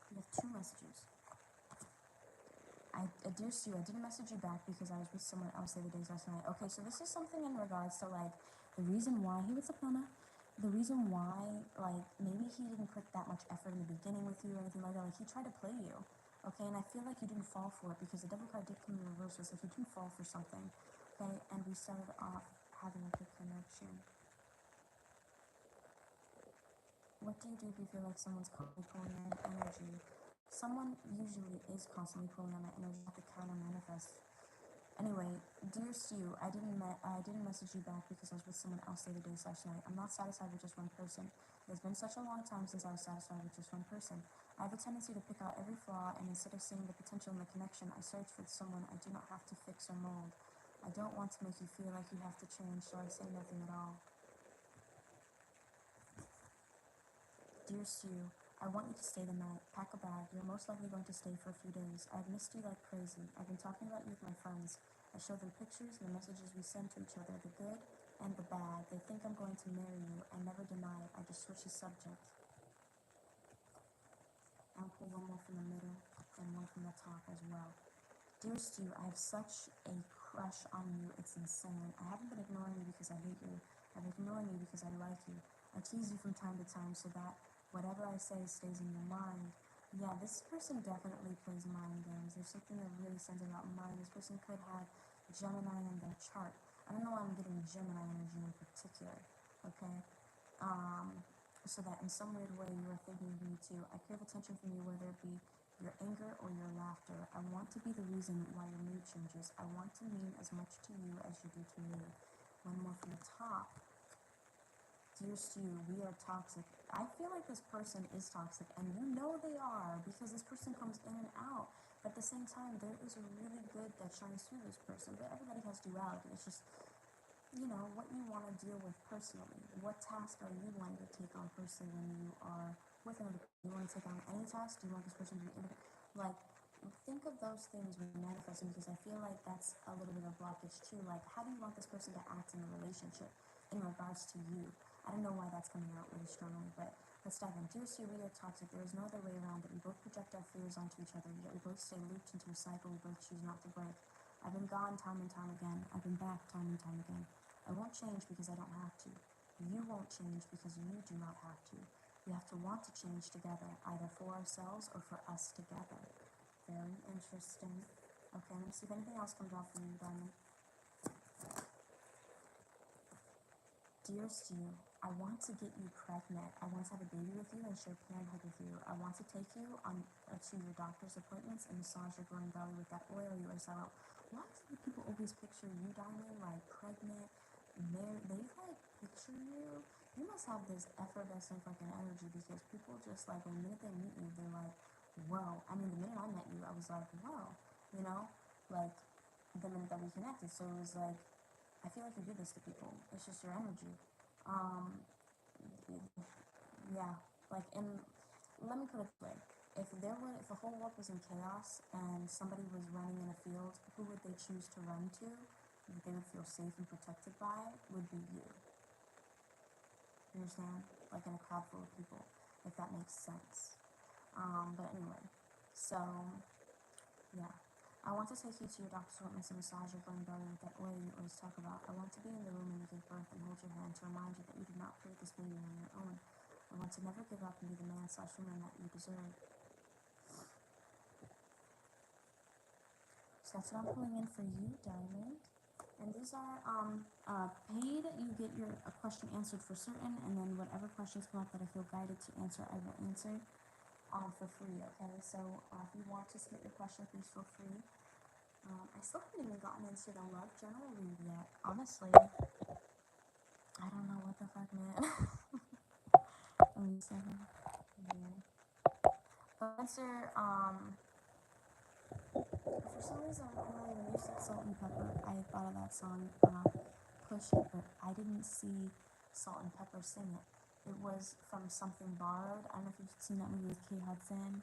We have two messages. Dear Stu, I didn't message you back because I was with someone else the other day last night. Okay, so this is something in regards to like the reason why he was a Nona. The reason why, like, maybe he didn't put that much effort in the beginning with you or anything like that. Like, he tried to play you. Okay, and I feel like you didn't fall for it because the Devil card did come in reverse. So it's like you didn't fall for something. Okay, and we started off having a good connection. What do if you feel like someone's constantly pulling on your energy? Someone usually is constantly pulling on my energy to counter manifest. Anyway, dear Stu, I didn't message you back because I was with someone else the other day /night. I'm not satisfied with just one person. It's been such a long time since I was satisfied with just one person. I have a tendency to pick out every flaw, and instead of seeing the potential in the connection, I search for someone I do not have to fix or mold. I don't want to make you feel like you have to change, so I say nothing at all. Dear Stu, I want you to stay the night. Pack a bag. You're most likely going to stay for a few days. I've missed you like crazy. I've been talking about you with my friends. I show them pictures and the messages we send to each other, the good and the bad. They think I'm going to marry you. I never deny it. I just switch the subject. I'll pull one more from the middle and one from the top as well. Dearest you, I have such a crush on you, it's insane. I haven't been ignoring you because I hate you. I've been ignoring you because I like you. I tease you from time to time so that whatever I say stays in your mind. Yeah, this person definitely plays mind games. There's something that really sends about mind. This person could have Gemini in their chart. I don't know why I'm getting Gemini energy in particular, okay? So that in some weird way you are thinking of me too. I crave attention from you, whether it be your anger or your laughter. I want to be the reason why your mood changes. I want to mean as much to you as you do to me. One more from the top. Dearest you, we are toxic. I feel like this person is toxic, and you know they are because this person comes in and out. But at the same time, there is a really good that shines through this person. But everybody has duality. It's just, what you want to deal with personally. What task are you wanting to take on personally when you are with another person? Do you want to take on any task? Do you want this person to be independent? Like, think of those things when you're manifesting because I feel like that's a little bit of a blockage too. Like, how do you want this person to act in a relationship in regards to you? I don't know why that's coming out really strongly, but let's dive in. Dear Sue, we are toxic. There is no other way around it. We both project our fears onto each other, yet we both stay looped into a cycle we both choose not to break. I've been gone time and time again. I've been back time and time again. I won't change because I don't have to. You won't change because you do not have to. We have to want to change together, either for ourselves or for us together. Very interesting. Okay, let me see if anything else comes off for you, Diamond. Dearest you, I want to get you pregnant. I want to have a baby with you and share parenthood with you. I want to take you on to your doctor's appointments and massage your growing belly with that oil you always talk about. Why do people always picture you, Diamond, like pregnant? They like picture you. You must have this effervescent fucking energy because people just like the minute they meet you, they're like, whoa. I mean, the minute I met you, I was like, whoa, like the minute that we connected. So it was like, I feel like you do this to people. It's just your energy. Um, yeah, like, and let me put it this way. If the whole world was in chaos and somebody was running in a field, who would they choose to run to that they would feel safe and protected by would be you. You understand? Like in a crowd full of people, if that makes sense. But anyway, so, yeah. I want to take you to your doctor's appointments and massage your growing belly with that oil you always talk about. I want to be in the room when you give birth and hold your hand to remind you that you did not create this baby on your own. I want to never give up and be the man/woman that you deserve. So that's what I'm pulling in for you, Diamond. And these are paid. You get your a question answered for certain, and then whatever questions come up that I feel guided to answer, I will answer for free. Okay, so if you want to submit your question, please feel free. I still haven't even gotten into the love general read yet. Honestly, I don't know what the fuck, man. Let me see. Yeah. Answer. For some reason, I don't know, when you said Salt and Pepper, I thought of that song, Push It, but I didn't see Salt and Pepper sing it. It was from Something Borrowed. I don't know if you've seen that movie with Kate Hudson.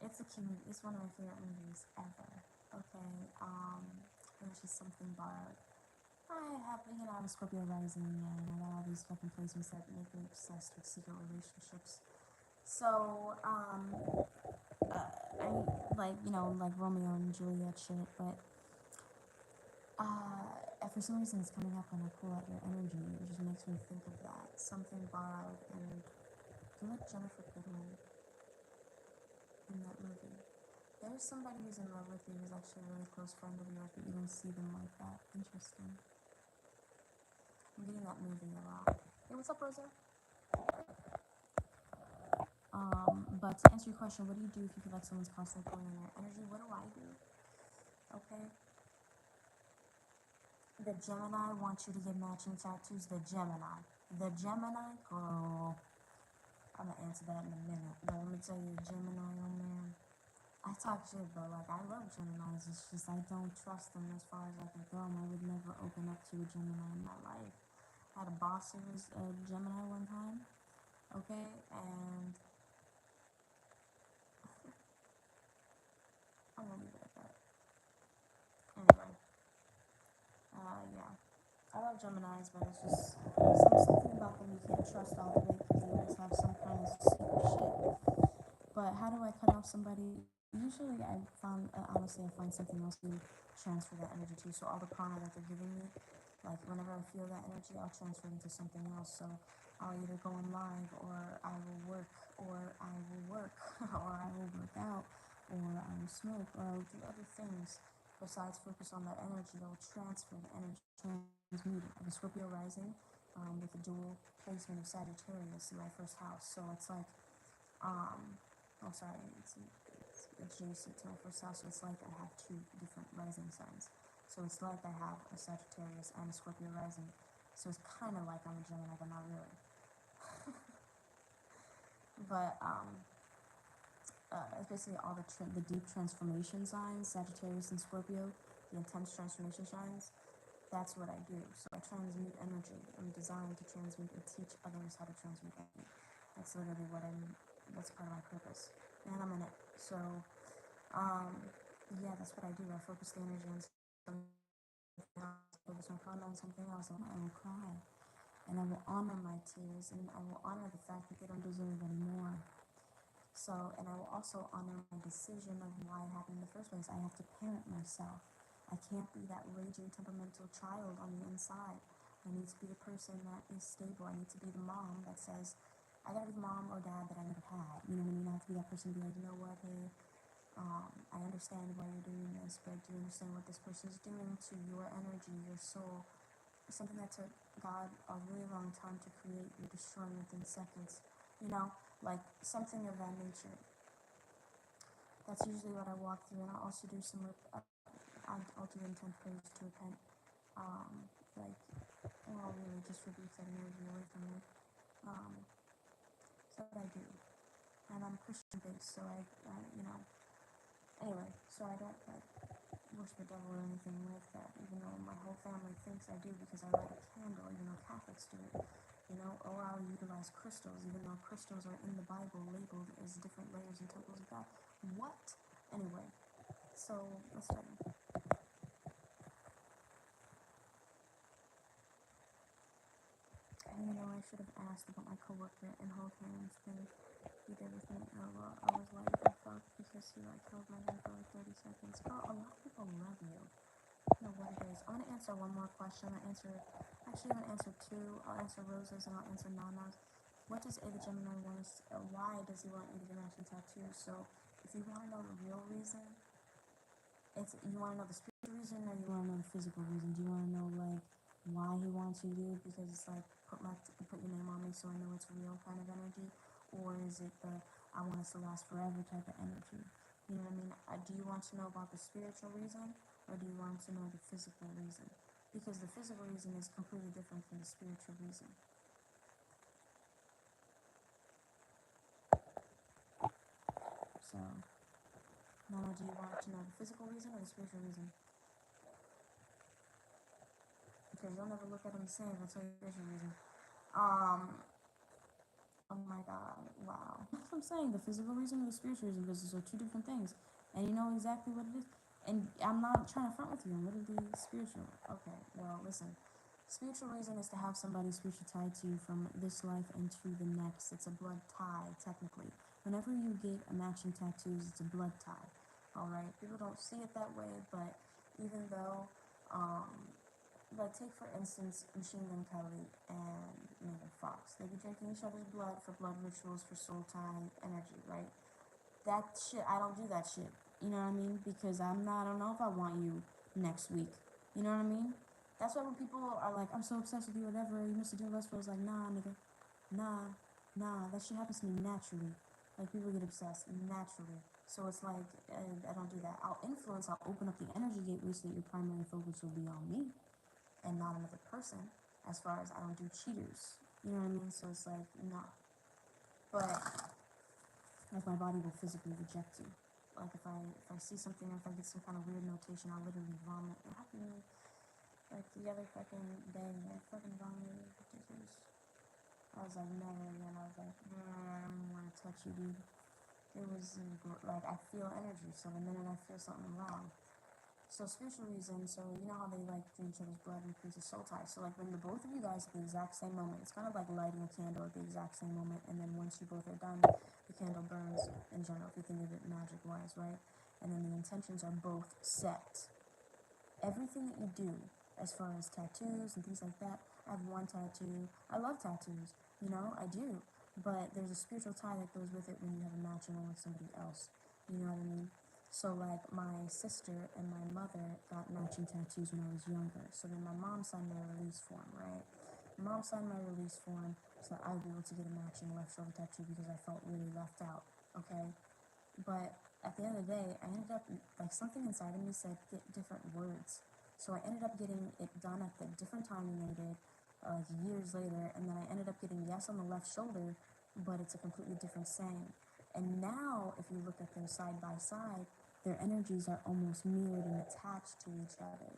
It's a cute movie. It's one of my favorite movies ever. Okay, it was just Something Borrowed. I'm a Scorpio rising, and I got all these fucking placements that make me obsessed with secret relationships. So, I like, like Romeo and Juliet shit, but for some reason it's coming up when I pull out your energy. It just makes me think of that. Something Borrowed, and you like Jennifer Goodman in that movie. There's somebody who's in love with you who's actually a really close friend of yours, but you don't see them like that. Interesting. I'm getting that movie a lot. Hey, what's up, Rosa? But to answer your question, what do you do if you feel like someone's constantly pulling on your energy? What do I do? Okay. The Gemini wants you to get matching tattoos. The Gemini girl. I'm gonna answer that in a minute. But let me tell you, Gemini on there. I talk shit, but like I love Geminis. It's just I don't trust them as far as I can go. I would never open up to a Gemini in my life. I had a boss who was a Gemini one time. Okay, and I'm gonna leave it at that. Anyway, yeah. I love Geminis, but it's just something about them you can't trust all the way because they always have some kind of secret shit. do I cut off somebody? Usually honestly, I find something else to transfer that energy to. So all the prana that they're giving me, like whenever I feel that energy, I'll transfer it into something else. So I'll either go on live, or I will work, or I will work, or I will work out, or I will smoke, or I'll do other things besides focus on that energy. I'll transfer the energy, transmute it. I have a Scorpio rising with a dual placement of Sagittarius in my first house. So it's like, oh sorry, it's adjacent to my first house. So it's like I have two different rising signs. So it's like I have a Sagittarius and a Scorpio rising. So it's kind of like I'm a Gemini, but not really. But it's basically all the deep transformation signs, Sagittarius and Scorpio, the intense transformation signs. That's what I do. So I transmute energy. I'm designed to transmute and teach others how to transmute energy. That's literally that's part of my purpose. And I'm in it. So, yeah, that's what I do. I focus the energy on something else, focus my prana on something else, and I will cry. And I will honor my tears, and I will honor the fact that they don't deserve anymore. So, and I will also honor my decision of why it happened in the first place. I have to parent myself. I can't be that raging temperamental child on the inside. I need to be the person that is stable. I need to be the mom that says, I gotta be the mom or dad that I never had. You know what I mean? I have to be that person to be like, you know what, hey, I understand why you're doing this, but do you understand what this person is doing to your energy, your soul? Something that took God a really long time to create, you're destroying within seconds. You know, like something of that nature. That's usually what I walk through, and I also do some. I'll do intent prayers to repent. Like, well, really just rebuke that energy away from me. So what I do, and I'm Christian based, so anyway, so I don't like worship the devil or anything like that, even though my whole family thinks I do because I light a candle, even though Catholics do it, or I'll utilize crystals, even though crystals are in the Bible labeled as different layers and temples of God. What? Anyway, so let's start. And I should have asked about my coworker and hold hands thing he did with me. Well, I was like, I fuck because he held my hand for like 30 seconds. Girl, a lot of people love you. I don't know what it is. I'm gonna answer one more question. I'm gonna answer two. I'll answer Rose's and I'll answer Nana's. What does A the Gemini want us? Why does he want you to get matching tattoos? So, if you want to know the real reason, you want to know the spiritual reason, or you want to know the physical reason? Do you want to know like why he wants you to do it? Because it's like put your name on me so I know it's real kind of energy, or is it the I want us to last forever type of energy? You know what I mean? Do you want to know about the spiritual reason, or do you want to know the physical reason? Because the physical reason is completely different from the spiritual reason. So, Nana, do you want to know the physical reason or the spiritual reason? Because you'll never look at them the same. That's the spiritual reason. Oh my god, wow. That's what I'm saying, the physical reason and the spiritual reason, because those are two different things. And you know exactly what it is. And I'm not trying to front with you, I'm literally spiritual. Okay, well, listen. Spiritual reason is to have somebody spiritually tied to you from this life into the next. It's a blood tie, technically. Whenever you get a matching tattoos, it's a blood tie. Alright? People don't see it that way, but even though, like, take for instance Machine Gun Kelly and Megan Fox. They be drinking each other's blood for blood rituals, for soul tie energy, right? That shit, I don't do that shit. You know what I mean? Because I don't know if I want you next week. You know what I mean? That's why when people are like, I'm so obsessed with you, whatever, you must do less for, it's like, nah, nigga. Nah, that shit happens to me naturally. Like, people get obsessed naturally. So it's like, I don't do that. I'll open up the energy gateway so that your primary focus will be on me and not another person, as far as I don't do cheaters. You know what I mean? So it's like, no. But like my body will physically reject you. Like if I see something or if I get some kind of weird notation, I'll literally vomit. It happened to me like the other fucking day. I fucking vomited. Ridiculous. I was like, never again. I was like, I don't want to touch you, dude. It was like I feel energy, so the minute I feel something wrong, So spiritual reason, so you know how they like drink each other's blood and create a soul tie. So like when the both of you guys at the exact same moment, it's kind of like lighting a candle at the exact same moment, and then once you both are done, the candle burns in general, if you think of it magic wise, right? And then the intentions are both set. Everything that you do, as far as tattoos and things like that, I have one tattoo. I love tattoos, you know, I do. But there's a spiritual tie that goes with it when you have a matching one with somebody else. You know what I mean? So like my sister and my mother got matching tattoos when I was younger. So then my mom signed my release form, right? My mom signed my release form so that I would be able to get a matching left shoulder tattoo because I felt really left out, okay? But at the end of the day, I ended up, like, something inside of me said get different words. So I ended up getting it done at the different timing they did, like years later, and then I ended up getting yes on the left shoulder, but it's a completely different saying. And now, if you look at them side by side, their energies are almost mirrored and attached to each other.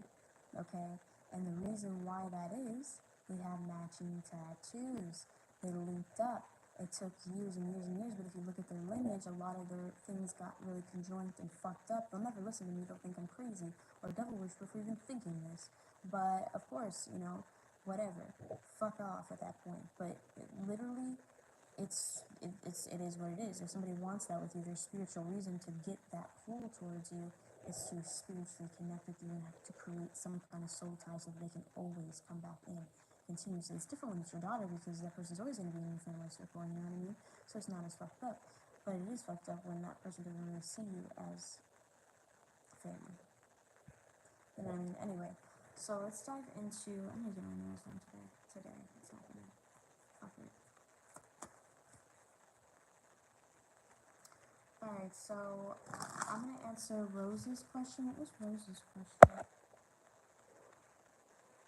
Okay? And the reason why that is, they have matching tattoos. They linked up. It took years and years and years, but if you look at their lineage, a lot of their things got really conjoined and fucked up. They'll never listen to me, they'll think I'm crazy or devil worshiper for even thinking this. But of course, you know, whatever. Fuck off at that point. But literally, it is what it is. If somebody wants that with you, there's spiritual reason to get that pull towards you is to spiritually connect with you and have to create some kind of soul tie so that they can always come back in continuously. It's different when it's your daughter because that person's always going to be in your family circle, you know what I mean? So it's not as fucked up. But it is fucked up when that person doesn't really see you as family. You know what I mean? Anyway, so let's dive into. I'm gonna get my nails done today. It's happening. Fuck it. Alright, so I'm gonna answer Rose's question. What was Rose's question?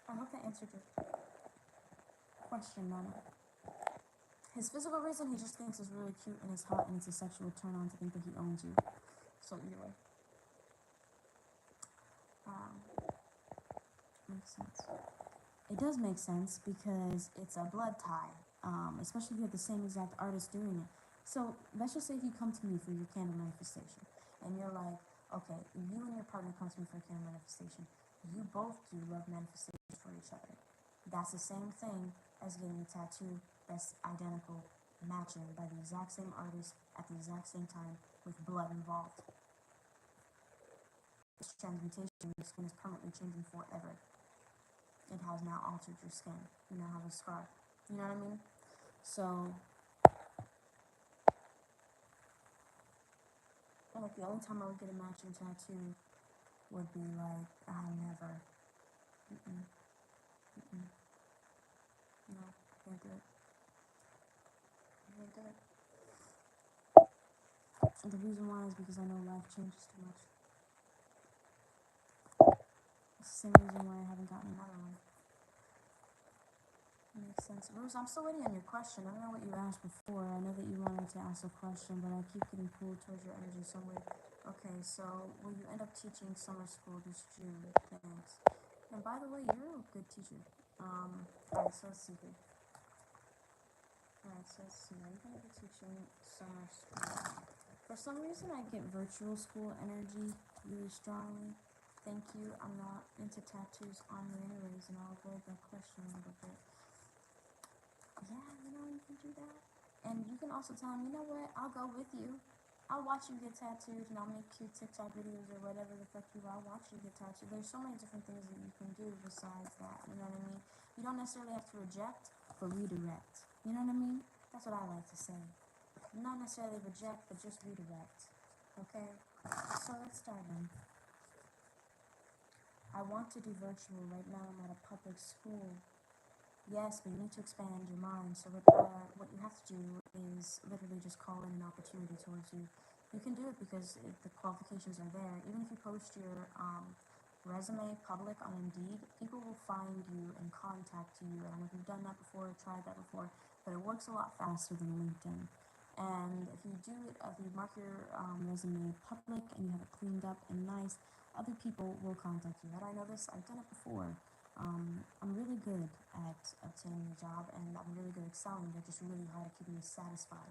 I hope that answered your question, Nana. His physical reason, he just thinks is really cute and is hot and it's a sexual turn on to think that he owns you. So either way. Um, makes sense. It does make sense because it's a blood tie, especially if you have the same exact artist doing it. So let's just say if you come to me for your candle manifestation, and you're like, okay, you and your partner come to me for a candle manifestation. You both do love manifestations for each other. That's the same thing as getting a tattoo that's identical, matching by the exact same artist at the exact same time with blood involved. This transmutation, your skin is permanently changing forever. It has now altered your skin. You now have a scar. You know what I mean? So, like, the only time I would get a matching tattoo would be like, never. Mm-mm. Mm-mm. No, I can't do it. I can't do it. And the reason why is because I know life changes too much. It's the same reason why I haven't gotten another one. Makes sense. Rose, I'm still waiting on your question. I don't know what you asked before. I know that you wanted to ask a question, but I keep getting pulled towards your energy somewhere. Okay, so will you end up teaching summer school this June? Thanks. And by the way, you're a good teacher. Alright, so let's see here. Alright, so let's see. Are you going to be teaching summer school? For some reason, I get virtual school energy really strongly. Thank you. I'm not into tattoos on me anyways, and I'll avoid that question a little bit. Yeah, you know, you can do that. And you can also tell them, you know what, I'll go with you. I'll watch you get tattooed and I'll make cute TikTok videos or whatever the fuck you I'll watch you get tattooed. There's so many different things that you can do besides that, you know what I mean? You don't necessarily have to reject, but redirect. You know what I mean? That's what I like to say. Not necessarily reject, but just redirect. Okay? So let's start then. I want to do virtual. Right now I'm at a public school. Yes, but you need to expand your mind. So what you have to do is literally just call in an opportunity towards you. You can do it because the qualifications are there. Even if you post your resume public on Indeed, people will find you and contact you. I don't know if you've done that before or tried that before, but it works a lot faster than LinkedIn. And if you do it, if you mark your resume public and you have it cleaned up and nice, other people will contact you. How do I know this? I've done it before. I'm really good at obtaining a job and I'm really good at selling. They're just really hard at keeping me satisfied.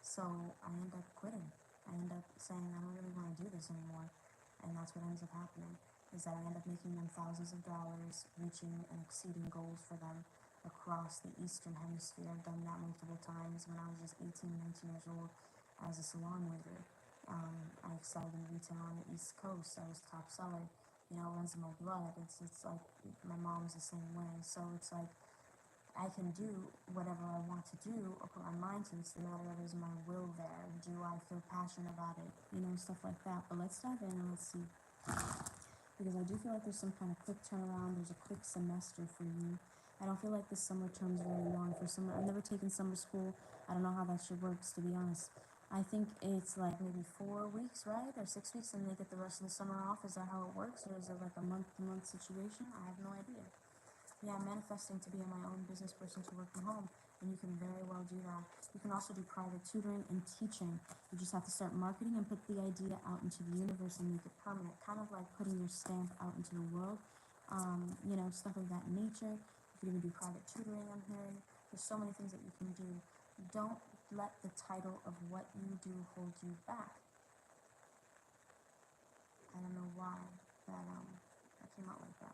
So I end up quitting. I end up saying I don't really want to do this anymore. And that's what ends up happening. is that I end up making them thousands of dollars, reaching and exceeding goals for them across the Eastern Hemisphere. I've done that multiple times when I was just 18, 19 years old as a salon waiter. I excelled in retail on the East Coast. I was top seller. You know, it runs in my blood. It's like my mom's the same way. So it's like I can do whatever I want to do or put my mind to. It's the matter of, is my will there? Do I feel passionate about it? You know, stuff like that. But let's dive in and let's see. Because I do feel like there's some kind of quick turnaround. There's a quick semester for you. I don't feel like this summer term is very long for summer. I've never taken summer school. I don't know how that shit works, to be honest. I think it's like maybe 4 weeks, right? Or 6 weeks, and they get the rest of the summer off. Is that how it works? Or is it like a month-to-month situation? I have no idea. Yeah, I'm manifesting to be my own business person to work from home, and you can very well do that. You can also do private tutoring and teaching. You just have to start marketing and put the idea out into the universe and make it permanent, kind of like putting your stamp out into the world. You know, stuff of that nature. You can even do private tutoring, I'm hearing. There's so many things that you can do. Don't let the title of what you do hold you back. I don't know why that came out like that.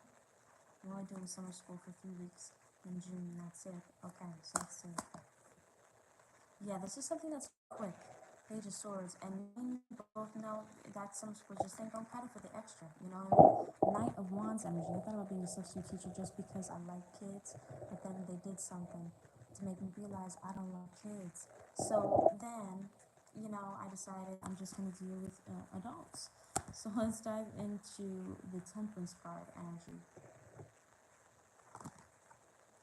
We're only doing summer school for 3 weeks in June, that's it. Okay, so let's see. Yeah, this is something that's quick. Page of Swords, and you both know that summer school, just think, don't cut it for the extra, you know what I mean? Knight of Wands energy. I thought about being a substitute teacher just because I like kids, but then they did something to make me realize I don't like kids. So then, you know, I decided I'm just going to deal with adults. So let's dive into the Temperance card energy.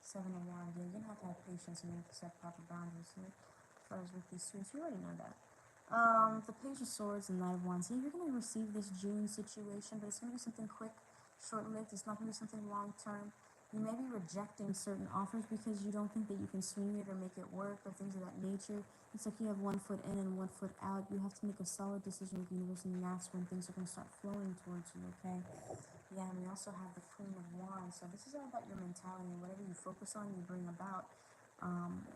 7 of Wands. You're going to have patience and you have to set proper boundaries here. As far as with these suits, you already know that. The Page of Swords and Knight of Wands. Here, you're going to receive this June situation, but it's going to be something quick, short-lived. It's not going to be something long-term. You may be rejecting certain offers because you don't think that you can swing it or make it work or things of that nature. It's like you have 1 foot in and 1 foot out. You have to make a solid decision with the universe, and that's when things are going to start flowing towards you, okay? Yeah, and we also have the Queen of Wands. So this is all about your mentality. Whatever you focus on, you bring about.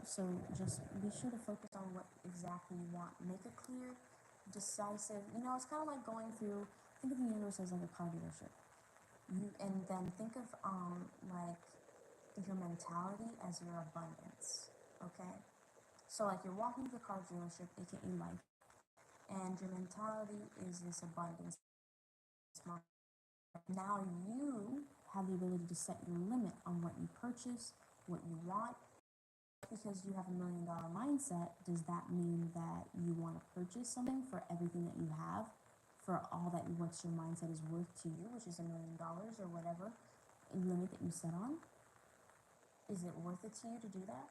So just be sure to focus on what exactly you want. Make it clear, decisive. You know, it's kind of like going through, think of the universe as like a car dealership. And then think of like your mentality as your abundance, okay? So like you're walking to the car dealership, aka life, and your mentality is this abundance. Now you have the ability to set your limit on what you purchase, what you want. Because you have $1 million mindset, does that mean that you want to purchase something for everything that you have, for all that what your mindset is worth to you, which is $1 million or whatever limit that you set on? Is it worth it to you to do that?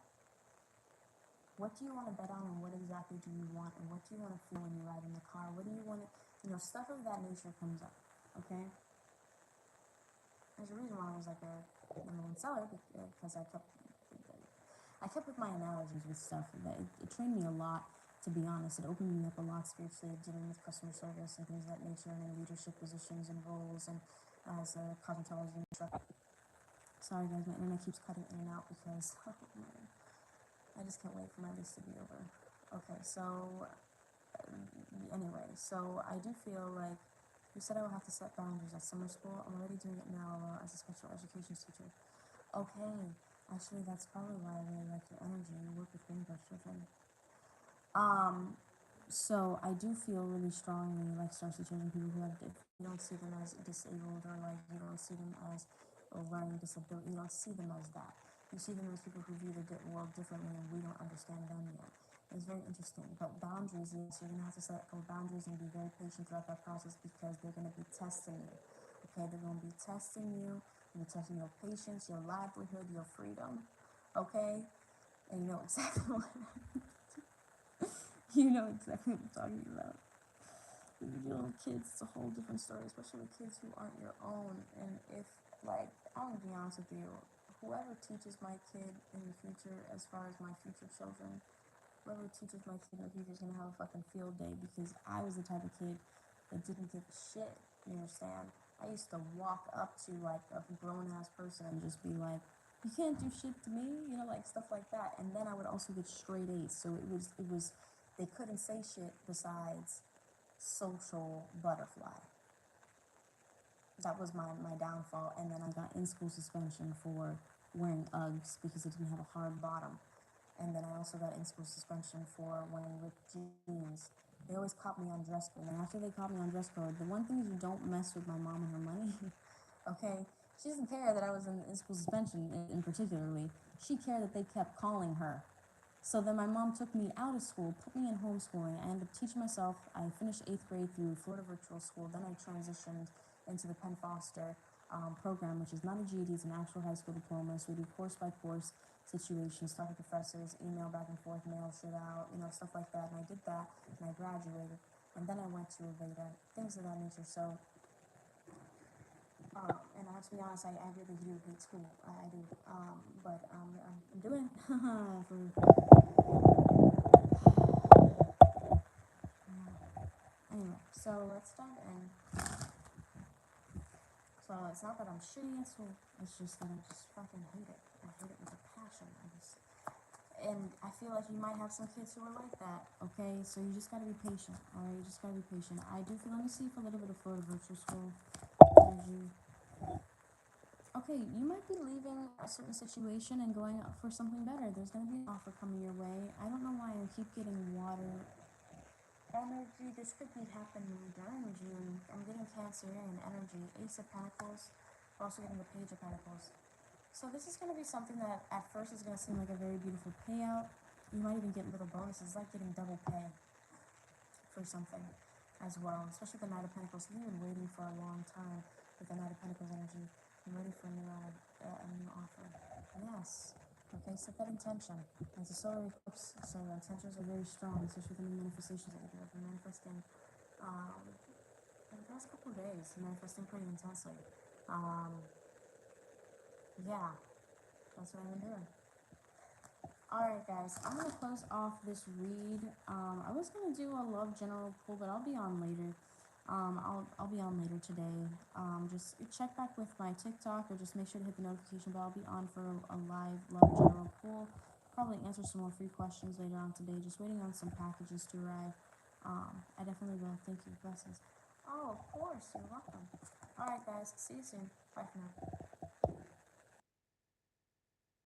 What do you want to bet on, and what exactly do you want, and what do you want to feel when you ride in the car? What do you want to, you know, stuff of that nature comes up, okay? There's a reason why I was like a #1 seller, because I kept with my analogies with stuff. That it trained me a lot, to be honest. It opened me up a lot spiritually, dealing with customer service and things of that nature, and in leadership positions and roles, and as a cosmetology instructor. Sorry guys, my internet keeps cutting in and out because oh man, I just can't wait for my list to be over. Okay, so anyway, so I do feel like you said I would have to set boundaries at summer school. I'm already doing it now as a special education teacher. Okay, actually, that's probably why I really like your energy. You work with rainbow children. So I do feel really strongly like special children, people who have, you don't see them as disabled, or like you don't see them as a learning disability. You don't see them as that. You see them as people who view the world differently, and we don't understand them yet. It's very interesting. But boundaries, yes, you're gonna have to set a couple boundaries and be very patient throughout that process, because they're gonna be testing you. Okay, they're gonna be testing you. They're testing your patience, your livelihood, your freedom. Okay, and you know exactly what you know exactly what I'm talking about. When you're dealing with kids, it's a whole different story, especially with kids who aren't your own. And if, like, I'm gonna be honest with you, whoever teaches my kid in the future, as far as my future children, whoever teaches my kid in the future is gonna have a fucking field day, because I was the type of kid that didn't give a shit. You understand? I used to walk up to like a grown ass person and just be like, "You can't do shit to me," you know, like stuff like that. And then I would also get straight A's, so it was they couldn't say shit besides social butterfly. that was my downfall. And then I got in-school suspension for wearing Uggs because it didn't have a hard bottom. And then I also got in-school suspension for wearing ripped jeans. They always caught me on dress code. And after they caught me on dress code, the one thing is you don't mess with my mom and her money. Okay? She doesn't care that I was in school suspension in particularly. She cared that they kept calling her. So then my mom took me out of school, put me in homeschooling. I ended up teaching myself. I finished 8th grade through Florida Virtual School. Then I transitioned into the Penn Foster program, which is not a GED, it's an actual high school diploma. So we do course by course situations, talk to professors, email back and forth, mail shit out, stuff like that. And I did that, and I graduated. And then I went to Aveda, things of that nature. So, and I have to be honest, I really do hate school. I do. But I'm doing it anyway, so let's dive in. So it's not that I'm shitty at school, it's just that I just fucking hate it. I hate it with a passion. And I feel like you might have some kids who are like that, okay? So you just gotta be patient, alright? You just gotta be patient. I do feel, let me see if a little bit of Florida Virtual School energy. Okay, you might be leaving a certain situation and going out for something better. There's gonna be an offer coming your way. I don't know why I keep getting water energy. This could be happening during June. I'm getting Cancerian energy, Ace of Pentacles. We're also getting the Page of Pentacles. So this is going to be something that at first is going to seem like a very beautiful payout. You might even get little bonuses, like getting double pay for something as well, especially the Knight of Pentacles. You've been waiting for a long time with the Knight of Pentacles energy. I'm ready for a new offer. Yes. Okay, set that intention. It's a solar eclipse, so intentions are very strong, especially with the manifestations that you do. I've been manifesting in the past couple of days, manifesting pretty intensely. Yeah, that's what I've been doing. Alright guys, I'm going to close off this read. I was going to do a love general pull, but I'll be on later. I'll be on later today. Just check back with my TikTok or just make sure to hit the notification bell. I'll be on for a live love general pull. Probably answer some more free questions later on today. Just waiting on some packages to arrive. I definitely will. Thank you. Blessings. Oh, of course. You're welcome. Alright guys, see you soon. Bye for now.